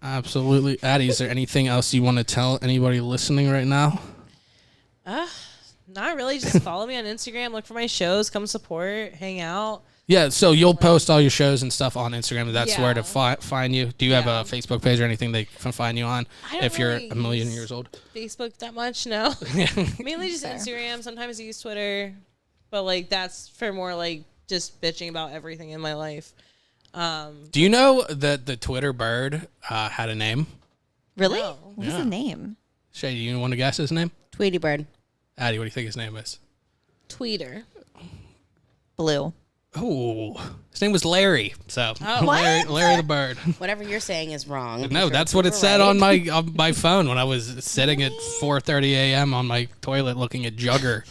Absolutely. Addy, is there anything else you want to tell anybody listening right now? Not really. Just follow me on Instagram. Look for my shows. Come support. Hang out. Yeah, so you'll post all your shows and stuff on Instagram. That's Yeah. where to find you. Do you have Yeah. a Facebook page or anything they can find you on I don't if you're really a million use years old? Facebook that much, no. Mainly just Instagram. Sometimes I use Twitter, but like that's for more like just bitching about everything in my life. Do you know that the Twitter bird had a name? Really? No. What is the name? Shay, do you want to guess his name? Tweety Bird. Addy, what do you think his name is? Tweeter. Blue. Oh, his name was Larry. So Oh, Larry the bird. Whatever you're saying is wrong. No, Sure, that's what it you're said right. on my phone when I was sitting at 4:30 a.m. on my toilet looking at Jugger,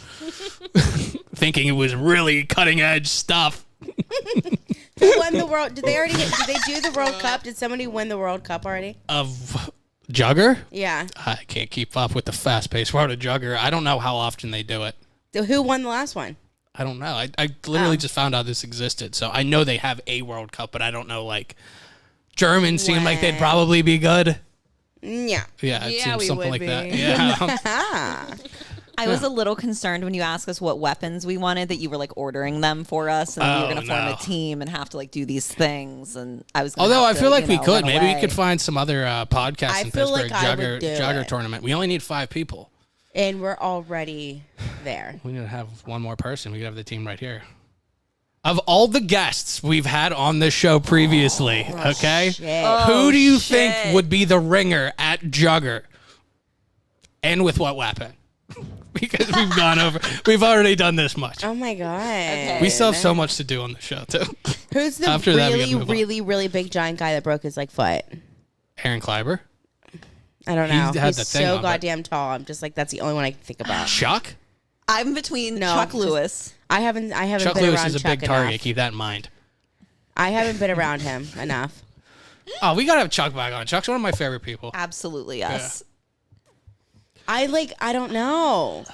thinking it was really cutting edge stuff. Who won the world? Did they already? Did they do the World Cup? Did somebody win the World Cup already? Of Jugger? Yeah. I can't keep up with the fast-paced world of Jugger. I don't know how often they do it. So who won the last one? I don't know. I literally just found out this existed. So I know they have a World Cup, but I don't know, like, Germans seem like they'd probably be good. Yeah. Yeah, it Yeah, seems we something would like that. be. Yeah. I was a little concerned when you asked us what weapons we wanted that you were like ordering them for us and we were going to form no. a team and have to like do these things and I was gonna Although have I feel to, like we could. run Maybe we away. could find some other podcasts I in feel Pittsburgh like I would do Jugger it. tournament. We only need 5 people. And we're already there. We need to have one more person. We could have the team right here. Of all the guests we've had on this show previously, okay? Shit. Who do you shit. think would be the ringer at Jugger? And with what weapon? Because we've already done this much. Oh my god. We still have so much to do on the show, too. Who's the After that, we really, gotta move on. really, really big giant guy that broke his like foot? Aaron Kleiber? I don't He know. had He's the thing so on, but- goddamn tall. I'm just like that's the only one I can think about. Chuck? I'm between No, Chuck just- Lewis. I haven't Chuck been Lewis around is a Chuck big target. enough. Keep that in mind. I haven't been around him enough. Oh, we got to have Chuck back on. Chuck's one of my favorite people. Absolutely yes. I don't know.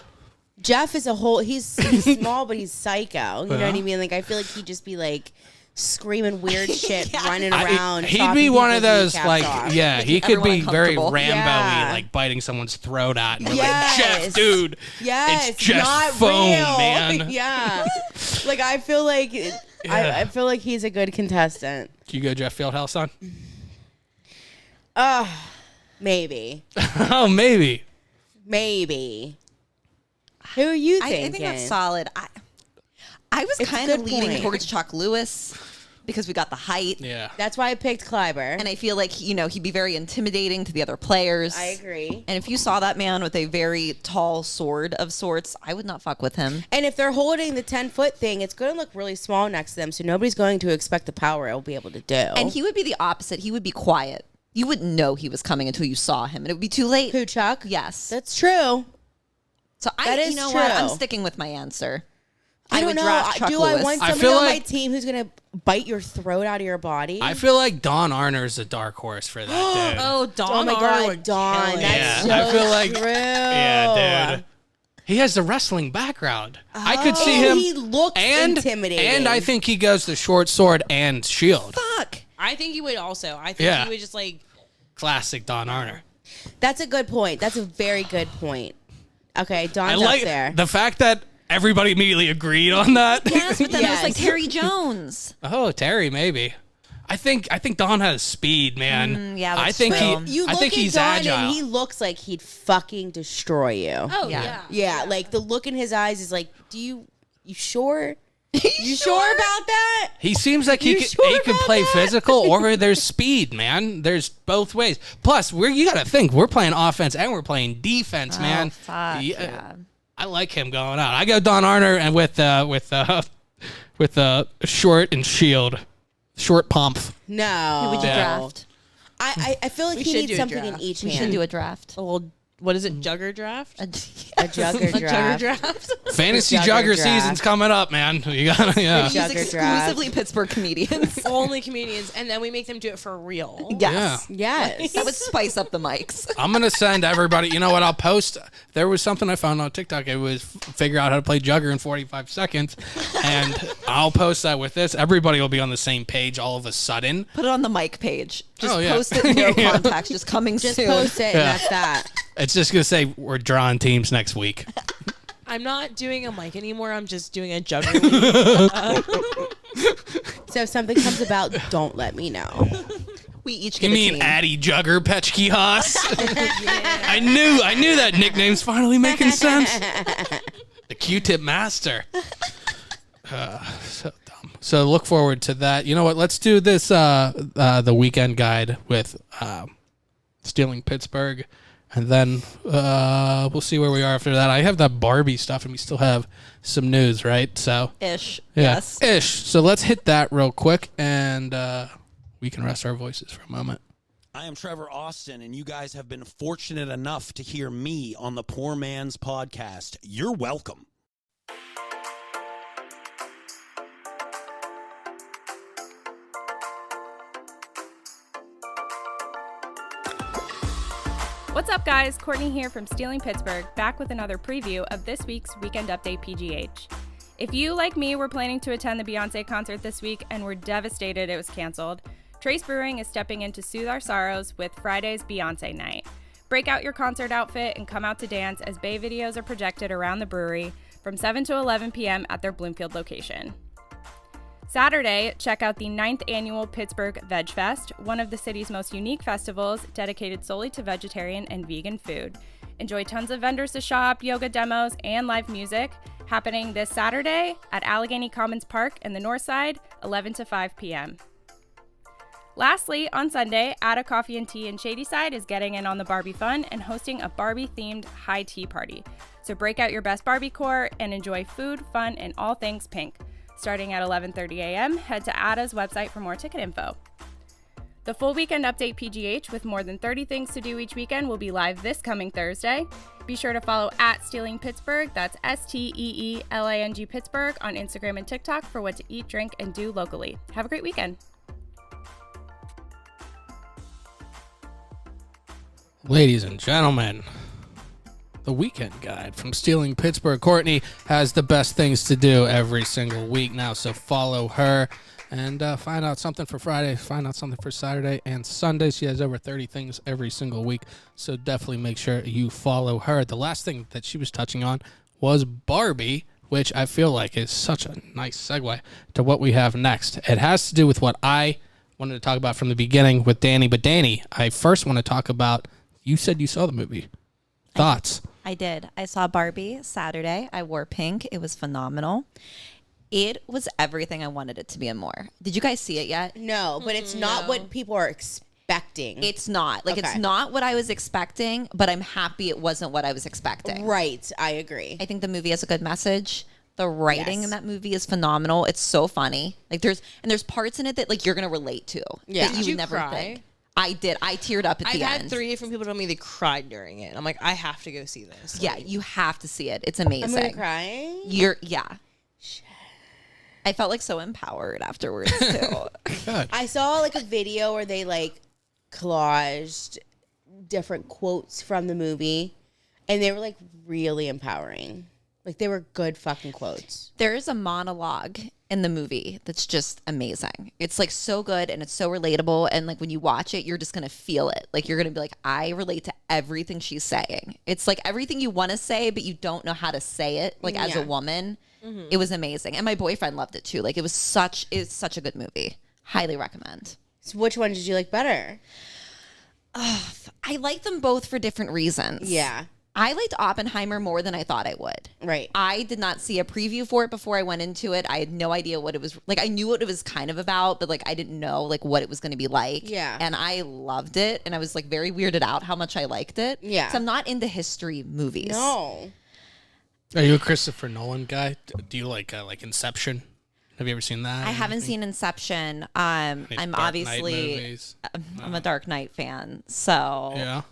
Jeff is he's small, but he's psycho. You know what I mean? Like, I feel like he'd just be like screaming weird shit, running around. He'd chopping be one of people's those, kneecaps like, off. yeah, he could be everyone very uncomfortable. Rambo-y, Yeah. like biting someone's throat out. And we're Yes. like, Jeff, dude, Yeah, it's just not foam, real. man. Yeah. Like, I feel like I feel like he's a good contestant. You go Jeff Fieldhouse on? Maybe. Oh, maybe. Maybe. Who are you I thinking? think that's solid. I was It's a kind of good leaning point. towards Chuck Lewis because we got the height. Yeah. That's why I picked Kleiber. And I feel like, he'd be very intimidating to the other players. I agree. And if you saw that man with a very tall sword of sorts, I would not fuck with him. And if they're holding the 10-foot thing, it's going to look really small next to them, so nobody's going to expect the power it'll be able to do. And he would be the opposite. He would be quiet. You wouldn't know he was coming until you saw him, and it would be too late. Who, Chuck? Yes. That's true. So that is you know what? I'm true. sticking with my answer. I would don't know. draft Chuck Do Lewis. I want I somebody feel on my like- team who's going to bite your throat out of your body? I feel like Don Arner's a dark horse for that, dude. Oh, Oh Dawn my Arnold God, would Dawn. kill it. That's Yeah, so I feel like- true. Yeah, dude. He has the wrestling background. I could see And him. he looks intimidating. And I think he goes the short sword and shield. Fuck. I think he would also. I think Yeah. he would just like. Classic Don Arner. That's a good point. That's a very good point. Okay, Dawn's I up like there. the fact that everybody immediately agreed on that. Yes, but then it was like Yes. Terry Jones. Oh, Terry, maybe. I think Don has speed, man. yeah, I that's think true. You I look think at he's Dawn agile. and he looks like he'd fucking destroy you. Oh Yeah. yeah. Yeah, like the look in his eyes is like, you sure? You sure about that? He seems like he can play physical, or there's speed, man. There's both ways. Plus, you got to think, we're playing offense and we're playing defense, man. Fuck, yeah. I like him going out. I go Don Arner and with short and shield, short pump. No. Who would you draft? I feel like he should needs do a something in draft. each We hand. should do a draft. A little, what is it, jugger draft? A jugger Jugger draft. draft? Fantasy Jugger jugger draft. season's coming up, man. You gotta, yeah. Use Jugger exclusively Pittsburgh comedians. Only comedians, and then we make them do it for real. Yes. Yes. That would spice up the mics. I'm gonna send everybody. You know what? I'll post. There was something I found on TikTok. It was figure out how to play Jugger in 45 seconds, and I'll post that with this. Everybody will be on the same page all of a sudden. Put it on the mic page. Just post it, no Yeah. contacts, just coming Just soon. post it, and that's that. It's just gonna say we're drawing teams next week. I'm not doing a mic anymore. I'm just doing a jugger. So if something comes about, don't let me know. We each You get a mean team. Addy Petschke-Haas? I knew that nickname's finally making sense. The Q-tip master. So dumb. So look forward to that. You know what? Let's do this. The weekend guide with stealing Pittsburgh, and then we'll see where we are after that. I have that Barbie stuff, and we still have some news, right? So Ish. yeah, Yes. ish. So let's hit that real quick, and we can rest our voices for a moment. I am Trevor Austin, and you guys have been fortunate enough to hear me on the Poor Man's Podcast. You're welcome. What's up, guys? Courtney here from Stealing Pittsburgh, back with another preview of this week's Weekend Update PGH. If you, like me, were planning to attend the Beyonce concert this week and were devastated it was canceled, Trace Brewing is stepping in to soothe our sorrows with Friday's Beyonce Night. Break out your concert outfit and come out to dance as Bay videos are projected around the brewery from 7 to 11 p.m. at their Bloomfield location. Saturday, check out the 9th annual Pittsburgh Veg Fest, one of the city's most unique festivals dedicated solely to vegetarian and vegan food. Enjoy tons of vendors to shop, yoga demos, and live music happening this Saturday at Allegheny Commons Park in the North Side, 11 to 5 p.m. Lastly, on Sunday, Adda Coffee and Tea in Shadyside is getting in on the Barbie fun and hosting a Barbie-themed high tea party. So break out your best Barbie core and enjoy food, fun, and all things pink. Starting at 11:30 a.m., head to Adda's website for more ticket info. The full Weekend Update PGH with more than 30 things to do each weekend will be live this coming Thursday. Be sure to follow at Stealing Pittsburgh, that's STEELANG Pittsburgh, on Instagram and TikTok for what to eat, drink, and do locally. Have a great weekend. Ladies and gentlemen, the weekend guide from Stealing Pittsburgh. Courtney has the best things to do every single week now, so follow her and find out something for Friday, find out something for Saturday and Sunday. She has over 30 things every single week, so definitely make sure you follow her. The last thing that she was touching on was Barbie, which I feel like is such a nice segue to what we have next. It has to do with what I wanted to talk about from the beginning with Danny, but Danny, I first want to talk about, you said you saw the movie. Thoughts? I did. I saw Barbie Saturday. I wore pink. It was phenomenal. It was everything I wanted it to be and more. Did you guys see it yet? No, but it's not what people are expecting. It's not. Like, Okay. it's not what I was expecting, but I'm happy it wasn't what I was expecting. Right, I agree. I think the movie has a good message. The writing Yes. in that movie is phenomenal. It's so funny. Like, there's parts in it that, like, you're going to relate to. Yeah. That you Did would you never cry? think. I did. I teared up at I've the had end. 3 different people tell me they cried during it. I'm like, I have to go see this. Yeah, Like, you have to see it. It's I'm amazing. gonna cry. Yeah. I felt like so empowered afterwards too. Good. I saw like a video where they like collaged different quotes from the movie, and they were like really empowering. Like they were good fucking quotes. There is a monologue in the movie that's just amazing. It's like so good and it's so relatable, and like when you watch it, you're just gonna feel it. Like you're gonna be like, I relate to everything she's saying. It's like everything you want to say, but you don't know how to say it. Like as a Yeah. woman, it was amazing, and my boyfriend loved it too. Like it's such a good movie. Highly recommend. So which one did you like better? I like them both for different reasons. Yeah. I liked Oppenheimer more than I thought I would. Right. I did not see a preview for it before I went into it. I had no idea what it was like. I knew what it was kind of about, but like I didn't know like what it was going to be like. Yeah. And I loved it, and I was like very weirded out how much I liked it. Yeah. So I'm not into history movies. No. Are you a Christopher Nolan guy? Do you like Inception? Have you ever seen that? I haven't seen Inception. I'm Dark Knight obviously movies? I'm a Dark Knight fan. So Yeah.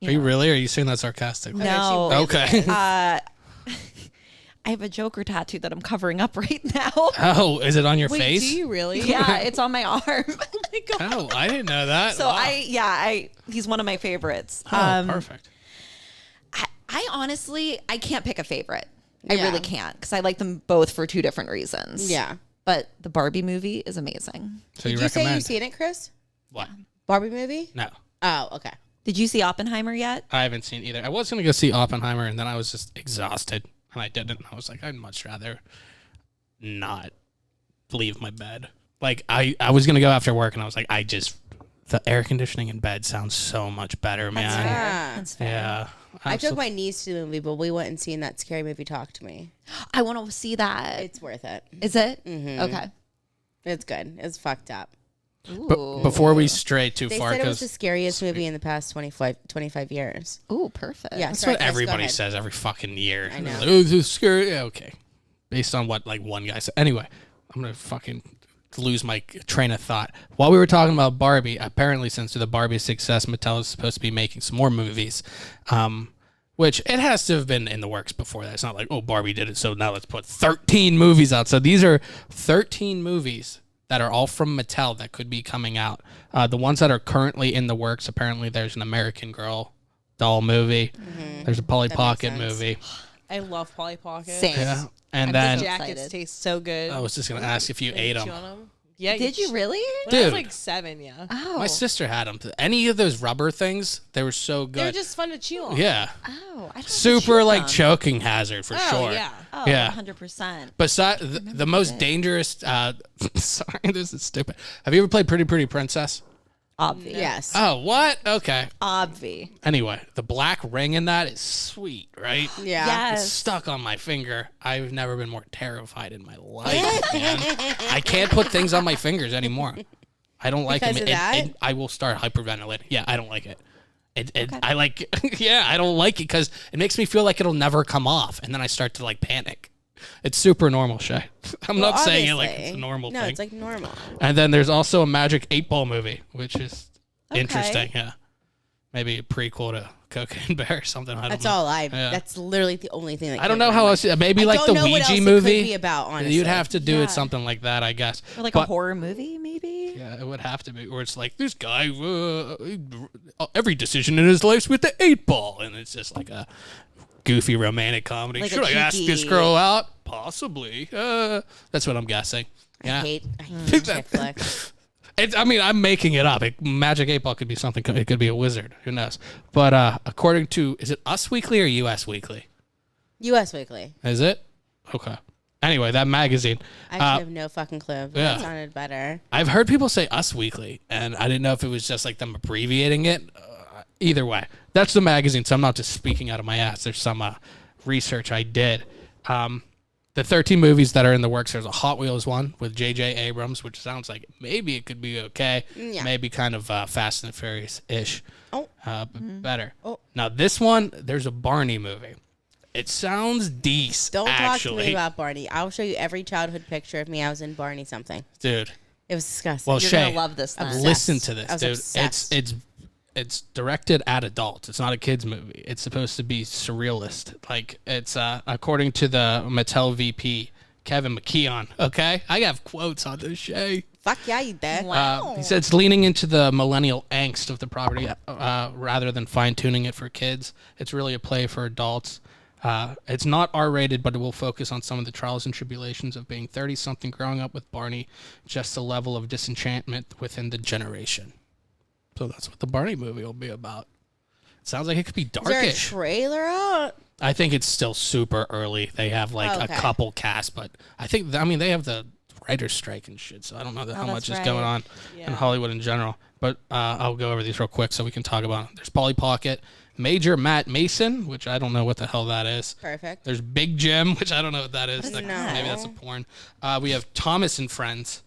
You Are you know. really? Or are you saying that sarcastically? No. Okay. I have a Joker tattoo that I'm covering up right now. Oh, is it on your Wait, face? do you really? Yeah, it's on my arm. Oh my God. Oh, I didn't know that. So Wow. he's one of my favorites. Oh, perfect. I honestly, I can't pick a favorite. I Yeah. really can't because I like them both for two different reasons. Yeah. But the Barbie movie is amazing. So you Did you say recommend? you've seen it, Chris? What? Barbie movie? No. Oh, okay. Did you see Oppenheimer yet? I haven't seen either. I was going to go see Oppenheimer, and then I was just exhausted, and I didn't. I was like, I'd much rather not leave my bed. Like, I was going to go after work, and I was like, the air conditioning in bed sounds so much better, man. That's fair. Yeah. That's fair. Yeah. I took my niece to the movie, but we went and seen that scary movie, Talk to Me. I want to see that. It's worth it. Is it? Mhm. Okay. It's good. It's fucked up. But before we stray too They far, said it was the because scariest movie in the past 25 years. Ooh, perfect. Yeah, that's sorry, what Chris, go everybody ahead. says every fucking year. I know. Like, oh, this is scary. Yeah, okay. Based on what like one guy said. Anyway, I'm going to fucking lose my train of thought. While we were talking about Barbie, apparently since the Barbie success, Mattel is supposed to be making some more movies. Which it has to have been in the works before that. It's not like, oh, Barbie did it, so now let's put 13 movies out. So these are 13 movies that are all from Mattel that could be coming out. The ones that are currently in the works, apparently there's an American Girl doll movie. There's a Polly That makes Pocket sense. movie. I love Polly Pockets. Same. Yeah. And The then jackets Excited. taste so good. I was just going to ask if you ate Chew them. on 'em. Yeah. Did you really? When I was Dude. like 7, yeah. Oh. My sister had them. Any of those rubber things, they were so They're good. just fun to chew on. Yeah. Oh, I don't Super like choke. choking hazard for Oh, sure. yeah. Oh, Yeah. 100%. But the most dangerous. Sorry, this is stupid. Have you ever played Pretty Pretty Princess? Obvi. Yes. Oh, what? Okay. Obvi. Anyway, the black ring in that is sweet, right? Yeah. It's Yes. stuck on my finger. I've never been more terrified in my life, man. I can't put things on my fingers anymore. I don't like Because them. of that? I will start hyperventilating. Yeah, I don't like it. I like, yeah, I don't like it because it makes me feel like it'll never come off, and then I start to like panic. It's super normal, Shay. I'm Well, not saying it like obviously. it's a normal No, thing. it's like normal. And then there's also a Magic 8-Ball movie, which is Okay. interesting. Yeah, maybe a prequel to Cocaine Bear or something. I don't That's know. all I. Yeah. That's literally the only thing that I don't came know to my how mind. else. Maybe I like don't the know what Ouija else movie. It could be about, honestly. You'd have to do Yeah. it something like that, I guess. Or like But- a horror movie, maybe? Yeah, it would have to be. Where it's like this guy, every decision in his life's with the 8-ball, and it's just like a goofy romantic comedy. Like a Should I ask this cheeky- girl out? Possibly. That's what I'm guessing. Yeah. I hate chick flicks. I mean, I'm making it up. Magic 8-Ball could be something. It could be a wizard. Who knows? But according to, is it Us Weekly or US Weekly? U.S. Weekly. Is it? Okay. Anyway, that magazine. I actually have no fucking clue. But yeah. That sounded better. I've heard people say Us Weekly, and I didn't know if it was just like them abbreviating it. Either way, that's the magazine, so I'm not just speaking out of my ass. There's some research I did. The 13 movies that are in the works, there's a Hot Wheels one with J.J. Abrams, which sounds like maybe it could be okay. Yeah. Maybe kind of Fast and Furious-ish. Oh. But better. Oh. Now, this one, there's a Barney movie. It sounds decent, Don't actually. talk to me about Barney. I'll show you every childhood picture of me. I was in Barney something. Dude. It was disgusting. Well, You're Shay, gonna love this then. Obsessed. listen to this, I was dude. obsessed. It's directed at adults. It's not a kids movie. It's supposed to be surrealist. Like it's according to the Mattel VP Kevin McKeon. Okay, I have quotes on this, Shay. Fuck yeah, you did. Wow. He said it's leaning into the millennial angst of the property rather than fine tuning it for kids. It's really a play for adults. It's not R-rated, but it will focus on some of the trials and tribulations of being 30-something growing up with Barney, just a level of disenchantment within the generation. So that's what the Barney movie will be about. It sounds like it could be Is there a darkish. trailer out? I think it's still super early. They have like Okay. a couple casts, but I think they have the writer's strike and shit, so I don't know how that's much is right. going on in Hollywood in general. But I'll go over these real quick so we can talk about them. There's Polly Pocket, Major Matt Mason, which I don't know what the hell that is. Perfect. There's Big Jim, which I don't know what that is. Maybe No. that's a porn. We have Thomas and Friends,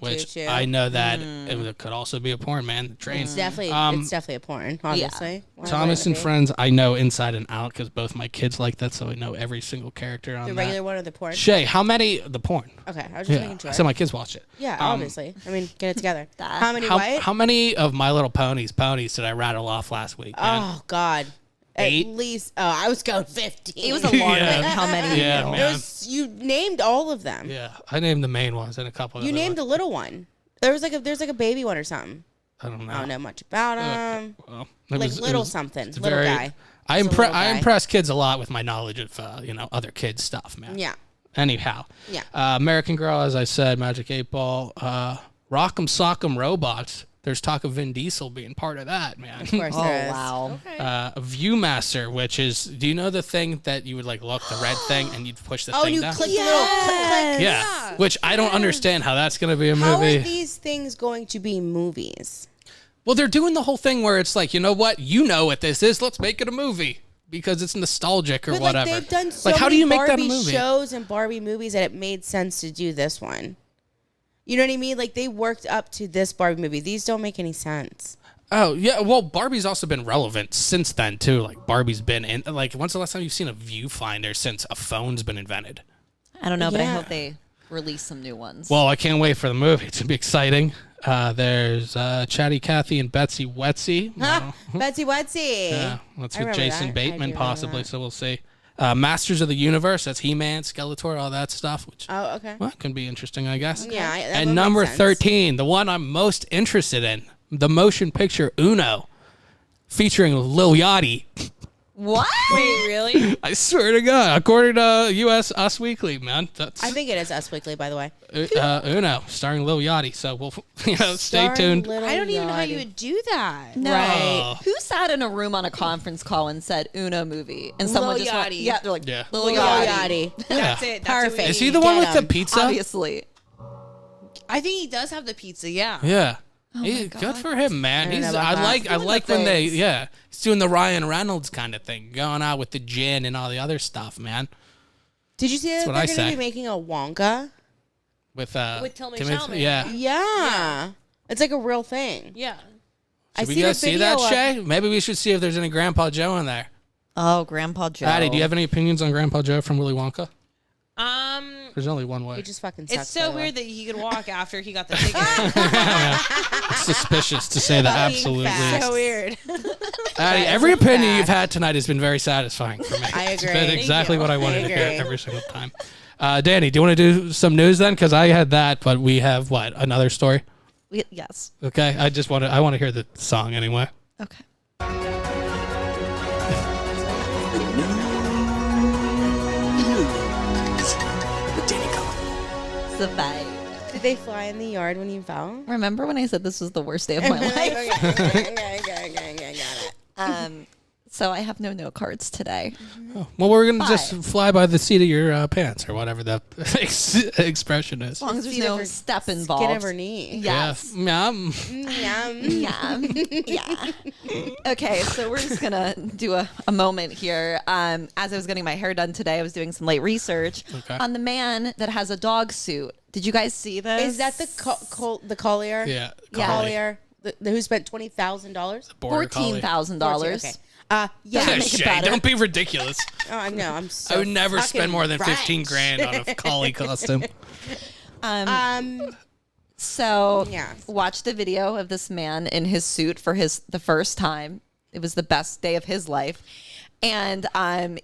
which Choo-choo. I know that it could also be a porn, man. The train. It's definitely a porn, obviously. Why Thomas wouldn't and it be? Friends, I know inside and out because both my kids like that, so I know every single character on The that. regular one or the porn? Shay, how many the porn? Okay, I was just making sure. So my kids watch it. Yeah, obviously. I mean, get it together. How many How many of My Little Ponies did I rattle off last week? Man? Oh, God. 8? At least, I was going 15. It was a long Yeah. list. How many? Yeah, you know? man. You named all of them. Yeah, I named the main ones and a couple. You other named the ones. little one. There's like a baby one or something. I don't know. I don't know much about him. Well, Like little something, it's little guy. I It's a little I guy. impress kids a lot with my knowledge of other kids stuff, man. Yeah. Anyhow, Yeah. American Girl, as I said, Magic 8 Ball, Rock'em Sock'em Robots. There's talk of Vin Diesel being part of that, man. Of course Oh, there is. wow. Viewmaster, which is, do you know the thing that you would like look the red thing and you'd push the Oh, thing you down? click the little click. Yeah, which I don't understand how that's going to be a How movie. are these things going to be movies? Well, they're doing the whole thing where it's like, you know what? You know what this is. Let's make it a movie because it's nostalgic or But whatever. like they've done so how do many you make that a Barbie movie? shows and Barbie movies that it made sense to do this one. You know what I mean? Like they worked up to this Barbie movie. These don't make any sense. Oh, yeah. Well, Barbie's also been relevant since then, too. Like, Barbie's been in. Like, when's the last time you've seen a viewfinder since a phone's been invented? I don't know, but I Yeah. hope they release some new ones. Well, I can't wait for the movie. It's going to be exciting. There's Chatty Cathy and Betsy Wetsy. Betsy Wetsy. Yeah, that's I with remember Jason that. I Bateman, do remember possibly, that. so we'll see. Masters of the Universe, that's He-Man, Skeletor, all that stuff, which Oh, okay. well, can be interesting, I guess. Yeah, that And would number make sense. 13, the one I'm most interested in, the motion picture Uno, featuring Lil Yachty. What? Wait, really? I swear to God, according to US Us Weekly, man, that's I think it is Us Weekly, by the way. Uno, starring Lil Yachty. So we'll, stay Starring tuned. Little I don't even know how Yachty. you would do that. No. Right. Who sat in a room on a conference call and said Uno movie? And someone Lil just went, Yachty. yeah, they're like, Yeah. Lil Lil Yachty. Yachty. That's it. That's Perfect. It Is he the one Get with the 'em. pizza? Obviously. I think he does have the pizza. Yeah. Yeah. Oh Good for him, man. I don't He's, know I about like that. I Doing like the when they things. he's doing the Ryan Reynolds kind of thing, going out with the gin and all the other stuff, man. Did you see that what they're I going to say. be making a Wonka? With Timothée Chalamet. Yeah. Yeah. It's like a real thing. Yeah. I Should we seen go a see video that, of- Shay? Maybe we should see if there's any Grandpa Joe in there. Oh, Grandpa Joe. Addy, do you have any opinions on Grandpa Joe from Willy Wonka? There's only one way. He just fucking sucks. It's so weird that he could walk after he got the ticket. It's suspicious to say the absolute fat. least. So weird. Addy, every opinion you've had tonight has been very satisfying for me. I It's agree. been Thank exactly you. what I wanted I to hear agree. every single time. Danny, do you want to do some news then? Because I had that, but we have what, another story? Yes. Okay, I want to hear the song anyway. Okay. The vibe. Did they fly in the yard when you fell? Remember when I said this was the worst day of my life? Okay. So I have no note cards today. Well, we're going to Bye. just fly by the seat of your pants or whatever the expression is. As long as there's Seat of no her step Skin involved. of her knee. Yes. Yeah. Yum. Yeah. Okay, so we're just gonna do a moment here. As I was getting my hair done today, I was doing some light research on the man that has a dog suit. Did you guys see this? Is that the Collier? Yeah. Yeah. Collier, the who spent $20,000? Border Collie. $14,000? Okay. Yeah, Yeah, make it Shay, better. don't be ridiculous. Oh, I know. I'm so I would never fucking spend more than right. 15 grand on a collie costume. So Yeah. watch the video of this man in his suit for the first time. It was the best day of his life. And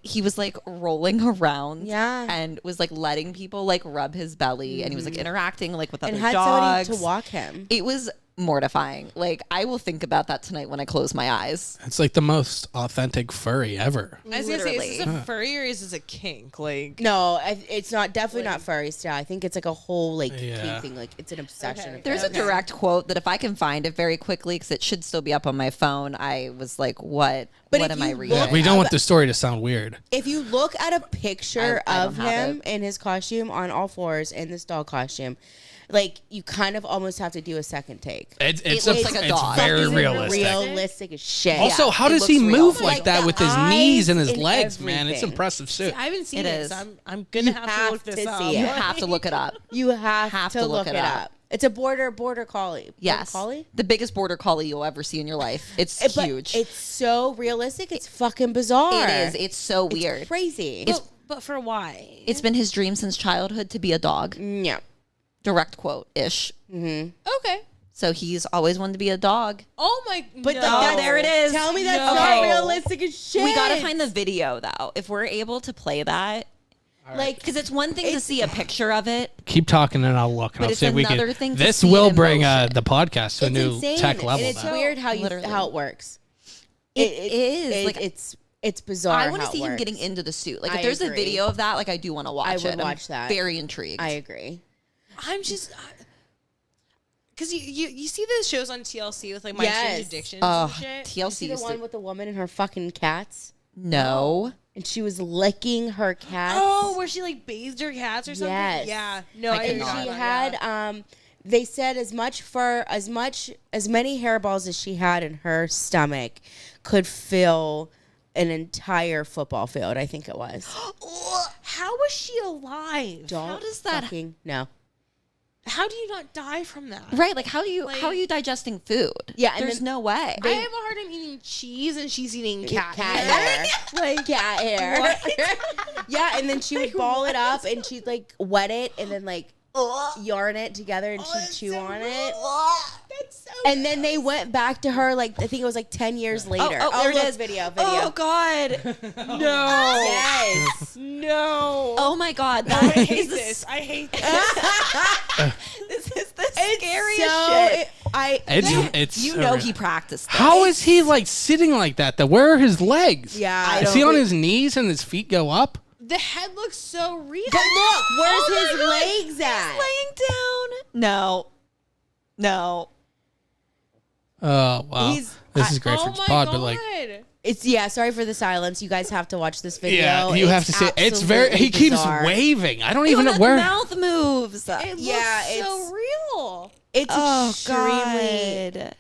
he was like rolling around, Yeah. and was like letting people like rub his belly, and he was like interacting like with other And had dogs. somebody to walk him. It was mortifying. Like, I will think about that tonight when I close my eyes. It's like the most authentic furry ever. I was gonna say, is this a furry or is this a kink? Like, No, it's not. Definitely not furry style. I think it's like a whole kink thing. Like it's an obsession. There's a direct quote that if I can find it very quickly, because it should still be up on my phone, I was like, what am I reading? Yeah, we don't want the story to sound weird. If you look at a picture of him in his costume on all fours in this dog costume, like you kind of almost have to do a second take. It looks like a dog. It's very Fucking realistic. realistic as shit. Also, how does he move like that with his eyes knees and his and legs, man? It's everything. impressive shit. I haven't seen It it. is. So I'm gonna have to look this up. see You it. have to look it up. You have to look it up. It's a border collie. Yes. Border collie? The biggest border collie you'll ever see in your life. It's But huge. it's so realistic. It's fucking bizarre. It is. It's so It's weird. crazy. But for why? It's been his dream since childhood to be a dog. Yeah. Direct quote-ish. Okay. So he's always wanted to be a dog. Oh my. But no. there it is. Tell me that's No. not Okay. realistic as shit. We gotta find the video though. If we're able to play that, like because it's one thing to see a picture of it. Keep talking and I'll look. And But I'll it's see if we another can. thing to This see will it in bring motion. the podcast to a it's new insane. tech level. And it's though. weird how Literally. how it works. It is. Like, it's bizarre. I want to how see it him works. getting into the suit. Like I if there's a agree. video of that, like I do want to watch I it. would watch I'm that. Very intrigued. I agree. I'm just. Because you see those shows on TLC with like My Yes. Strange Addictions Oh, and shit. You TLC see the used one to. with the woman and her fucking cats, No. and she was licking her cats. Oh, where she like bathed her cats or something. Yes. Yeah. No, I I and cannot. she didn't. had they said as many hairballs as she had in her stomach could fill an entire football field. I think it was. How was she alive? Don't does that- fucking no. How do you not die from that? Right, like how are you digesting food? Yeah, and there's then no way. I have a hard time eating cheese, and she's eating cat hair. like Cat hair. Yeah, and then she would ball it up and she'd like wet it and then like yarn it together and she'd chew on it. That's so. And then they went back to her like I think it was like 10 years later. there it look, is. Video. Oh God. No. Yes. No. Oh my God. I That hate is this. I hate this. This is the scariest So shit. It's You so know real. he practiced this. How is he like sitting like that? Though, where are his legs? Yeah. Is he on his knees and his feet go up? The head looks so real. But look, where's Oh my his God. legs at? laying down? No. Oh wow, this is great for Oh the my pod, god. but like, It's sorry for the silence. You guys have to watch this video. yeah, you have to see. It's very. He absolutely keeps bizarre. waving. I don't even know His where. mouth moves. It Yeah, looks so real. It's Oh extremely. God.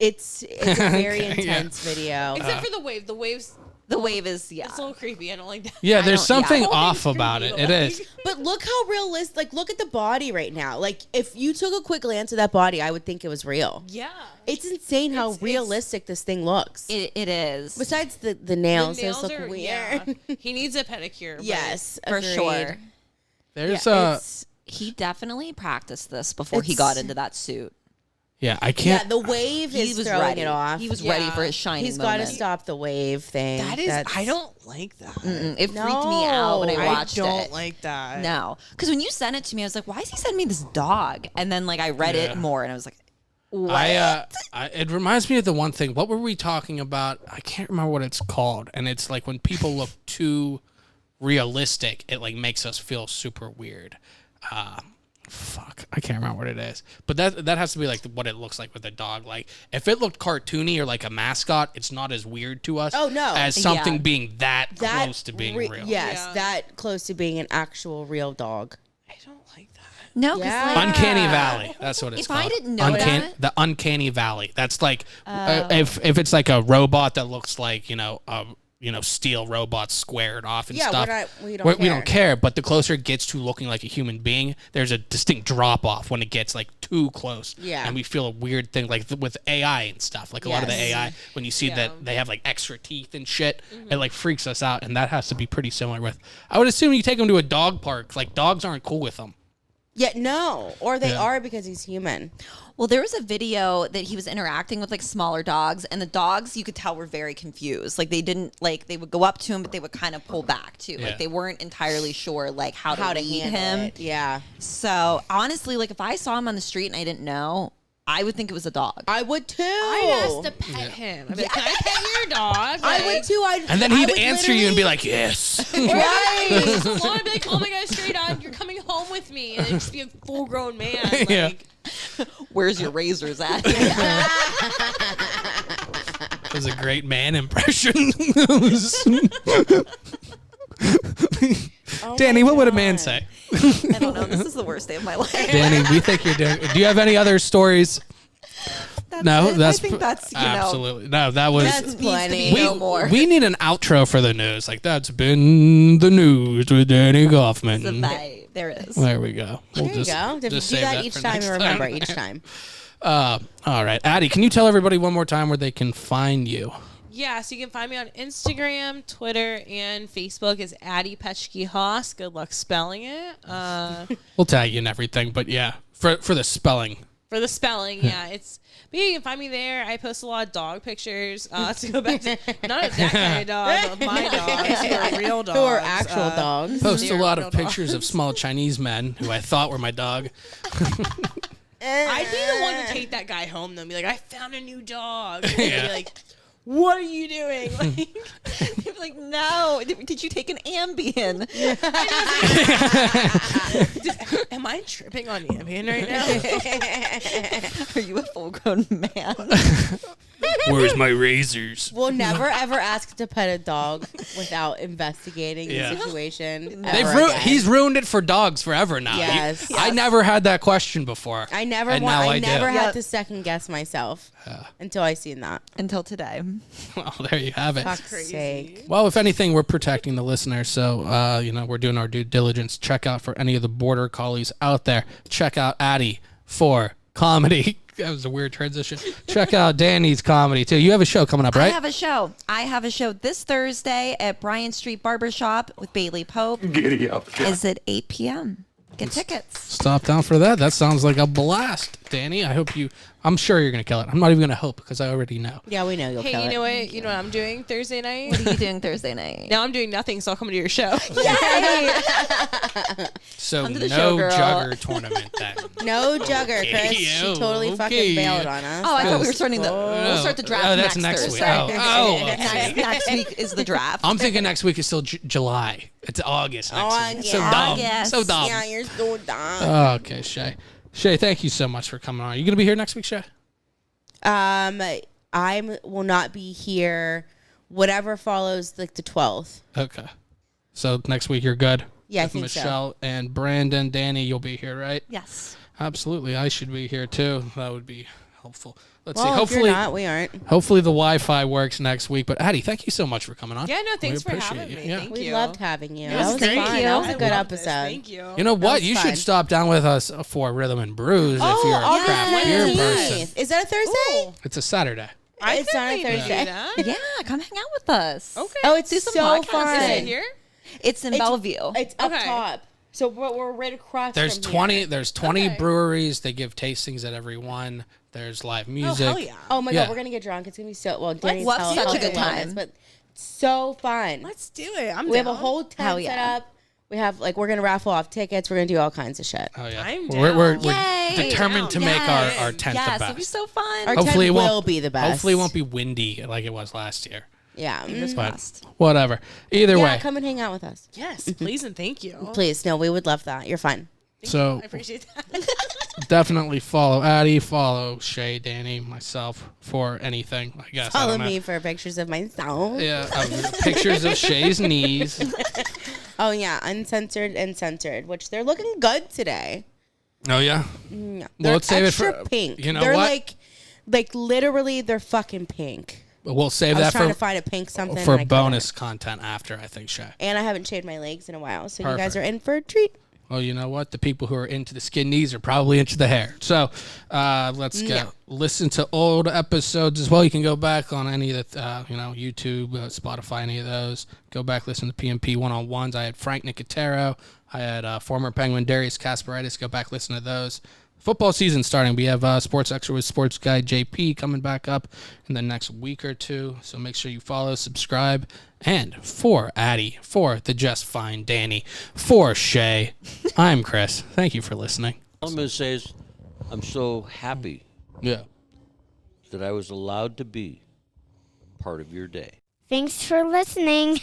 It's a very Okay, yeah. intense video. Except for the wave. The wave's The wave is it's a little creepy. I don't like that. Yeah, there's don't- yeah. something Oh, off it's about it. creepy, It like- is. But look how realistic. Like, look at the body right now. Like, if you took a quick glance at that body, I would think it was real. Yeah. It's insane how It's- realistic this thing looks. It is. Besides the The nails, those nails look are weird. yeah. He needs a pedicure. but- Yes, for agreed. sure. There's Yeah, a. it's- He definitely practiced this before he It's- got into that suit. Yeah, I yeah, can't. the wave He is was throwing ready. it off. He was ready Yeah. for his shining He's got to moment. stop the wave thing. That is. That's- I don't like that. It freaked me out when I No, watched I don't it. like that. No, because when you sent it to me, I was like, "Why is he sending me this dog?" And then like I read Yeah. it more, and I was like, "What?" It reminds me of the one thing. What were we talking about? I can't remember what it's called. And it's like when people look too realistic, it like makes us feel super weird. Fuck, I can't remember what it is. But that has to be like what it looks like with a dog. Like if it looked cartoony or like a mascot, it's not as weird to us. Oh, no. as something Yeah. being that close to being real. Yes, Yeah. that close to being an actual real dog. I don't like that. No, because Yeah. like, Uncanny Valley. That's what it's If called. I didn't know that- the Uncanny Valley. That's like if it's like a robot that looks like steel robots squared off and Yeah, stuff. we don't We don't care. But the closer it gets to looking like a human being, there's a distinct drop off when it gets like too close. Yeah. and we feel a weird thing like with AI and stuff. Like a lot of the Yes. AI when you see Yeah. that they have like extra teeth and shit, it like freaks us out. And that has to be pretty similar with. I would assume you take them to a dog park. Like dogs aren't cool with them. Yeah, no. Or they Yeah. are because he's human. Well, there was a video that he was interacting with like smaller dogs, and the dogs you could tell were very confused. Like they didn't like they would go up to him, but they would kind of pull back too. Yeah. Like they weren't entirely sure like how to lead handle him. it. Yeah. So honestly, like if I saw him on the street and I didn't know, I would think it was a dog. I would too. I'd ask to pet him. I'd be like, can I pet your dog? I would too. And then he'd answer you and be like, yes. right. I'd be like, oh my God, stray dog, you're coming home with me. And then just be a full-grown man. Like, Yeah. Where's your razors at? That was a great man impression. Danny, what would a man say? I don't know. This is the worst day of my life. Danny, we think you're doing. Do you have any other stories? No, it. that's I think that's absolutely no. That was That's plenty. No more. We need an outro for the news. Like that's been the news with Danny Kaufman. The vibe. There it is. There we go. We'll There you go. If you do save that each for time, next you remember each time. All right, Addy, can you tell everybody one more time where they can find you? Yeah, so you can find me on Instagram, Twitter, and Facebook as Addy Petschke-Haas. Good luck spelling it. We'll tag you and everything, but yeah, for the spelling. For the spelling, yeah. But yeah, you can find me there. I post a lot of dog pictures. To go back to, not that kind of dog, but my dogs who are real dogs. Who are actual dogs. Post a They're lot real of pictures dogs. of small Chinese men who I thought were my dog. I'd be the one to take that guy home, though, and be like, I found a new dog. And he'd Yeah. be like, what are you doing? Like, You'd be like, no. Did you take an Ambien? am I tripping on Ambien right now? Are you a full-grown man? Where's my razors? We'll never ever ask to pet a dog without investigating Yeah. the situation. They've ever again. he's ruined it for dogs forever now. Yes. I never had that question before. I never and want. now I do. never had Yep. to second guess myself until I seen that. Until today. Well, there you have it. Fuck's sake. Well, if anything, we're protecting the listeners. So, we're doing our due diligence. Check out for any of the border collies out there. Check out Addy for comedy. That was a weird transition. Check out Danny's comedy, too. You have a show coming up, right? I have a show this Thursday at Bryan Street Barbershop with Bailey Pope. Giddy up. Is at 8 p.m. Get tickets. Stop down for that. That sounds like a blast, Danny. I'm sure you're going to kill it. I'm not even going to hope because I already know. Yeah, we know you'll Hey, kill you it. know what? You know what I'm doing Thursday night? What are you doing Thursday night? Now I'm doing nothing, so I'll come to your show. So, to the no show, girl. jugger tournament then. No jugger, Chris. She totally okay. fucking bailed on us. Oh, I thought we were starting we'll start the draft Oh, that's next next week. Thursday. Oh, okay. Next week is the draft. I'm thinking next week is still July. It's August next week. So yeah. dumb. August. So dumb. Yeah, you're so dumb. Okay, Shay. Shay, thank you so much for coming on. Are you going to be here next week, Shay? I will not be here. Whatever follows, like the 12th. Okay. So next week you're good? Yeah, I With think so. Michelle and Brandon, Danny, you'll be here, right? Yes. Absolutely. I should be here too. That would be helpful. Let's Well, see. if Hopefully, you're not, we aren't. hopefully the Wi-Fi works next week. But Addy, thank you so much for coming on. Yeah, no, We thanks for appreciate having you. me. Yeah. Thank We you. loved having you. It That was was great. fun. That was a I good love this. episode. Thank you. You know what? was You fun. should stop down with us for Rhythm and Brews if you're a August craft beer 19th. person. Is that a Thursday? It's a Saturday. I It's could not a maybe do Thursday. that. Yeah, come hang out with us. Okay. Oh, it's Do some so podcasts. fun. Is it here? It's in Bellevue. It's up Okay. top. So we're right across There's from 20. here. There's 20 Okay. breweries. They give tastings at every one. There's live Oh, music. hell yeah. Oh my Yeah. God, we're gonna get drunk. It's gonna be so well. Danny's Let's tell- such a tell good us about time. this, but it's so fun. Let's do it. I'm We have a down. whole tent Hell set yeah. up. We have we're gonna raffle off tickets. We're gonna do all kinds of shit. Oh yeah. I'm We're down. Yay. determined to make our tent yes, the it'll be best. so fun. Our Hopefully tent it won't will be the best. Hopefully it won't be windy like it was last year. Yeah. But whatever. Either Yeah, way. come and hang out with us. Yes, please and thank you. Please. No, we would love that. You're fun. So I appreciate that. definitely follow Addy, follow Shay, Danny, myself for anything. I guess. I Follow don't know. me for pictures of myself. Yeah, pictures of Shay's knees. Oh yeah, uncensored and censored, which they're looking good today. Oh yeah. Yeah. Well, let's save it extra for pink. You know they're what? like literally they're fucking pink. We'll save I was that trying for to find a pink something for and I couldn't. bonus content after. I think Shay. And I haven't shaved my legs in a while, so you guys Perfect. are in for a treat. Well, you know what? The people who are into the skin knees are probably into the hair. So let's go Yeah. listen to old episodes as well. You can go back on any of the, YouTube, Spotify, any of those. Go back, listen to PMP one-on-ones. I had Frank Nicotero. I had former Penguin Darius Kasparaitis. Go back, listen to those. Football season starting. We have Sports Extra with Sports Guy JP coming back up in the next week or two. So make sure you follow, subscribe. And for Addy, for the Just Fine Danny, for Shay, I'm Chris. Thank you for listening. All I'm going to say is I'm so happy Yeah. that I was allowed to be part of your day. Thanks for listening.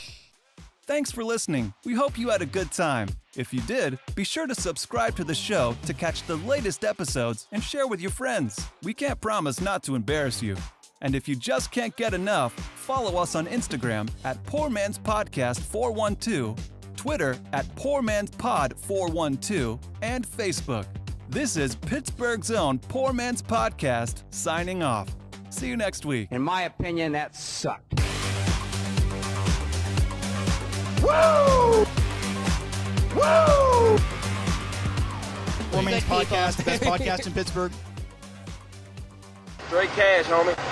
Thanks for listening. We hope you had a good time. If you did, be sure to subscribe to the show to catch the latest episodes and share with your friends. We can't promise not to embarrass you. And if you just can't get enough, follow us on Instagram at Poor Man's Podcast 412, Twitter at Poor Man's Pod 412, and Facebook. This is Pittsburgh's own Poor Man's Podcast, signing off. See you next week. In my opinion, that sucked. Woo! Woo! Poor Man's Podcast, the best podcast in Pittsburgh. Straight cash, homie.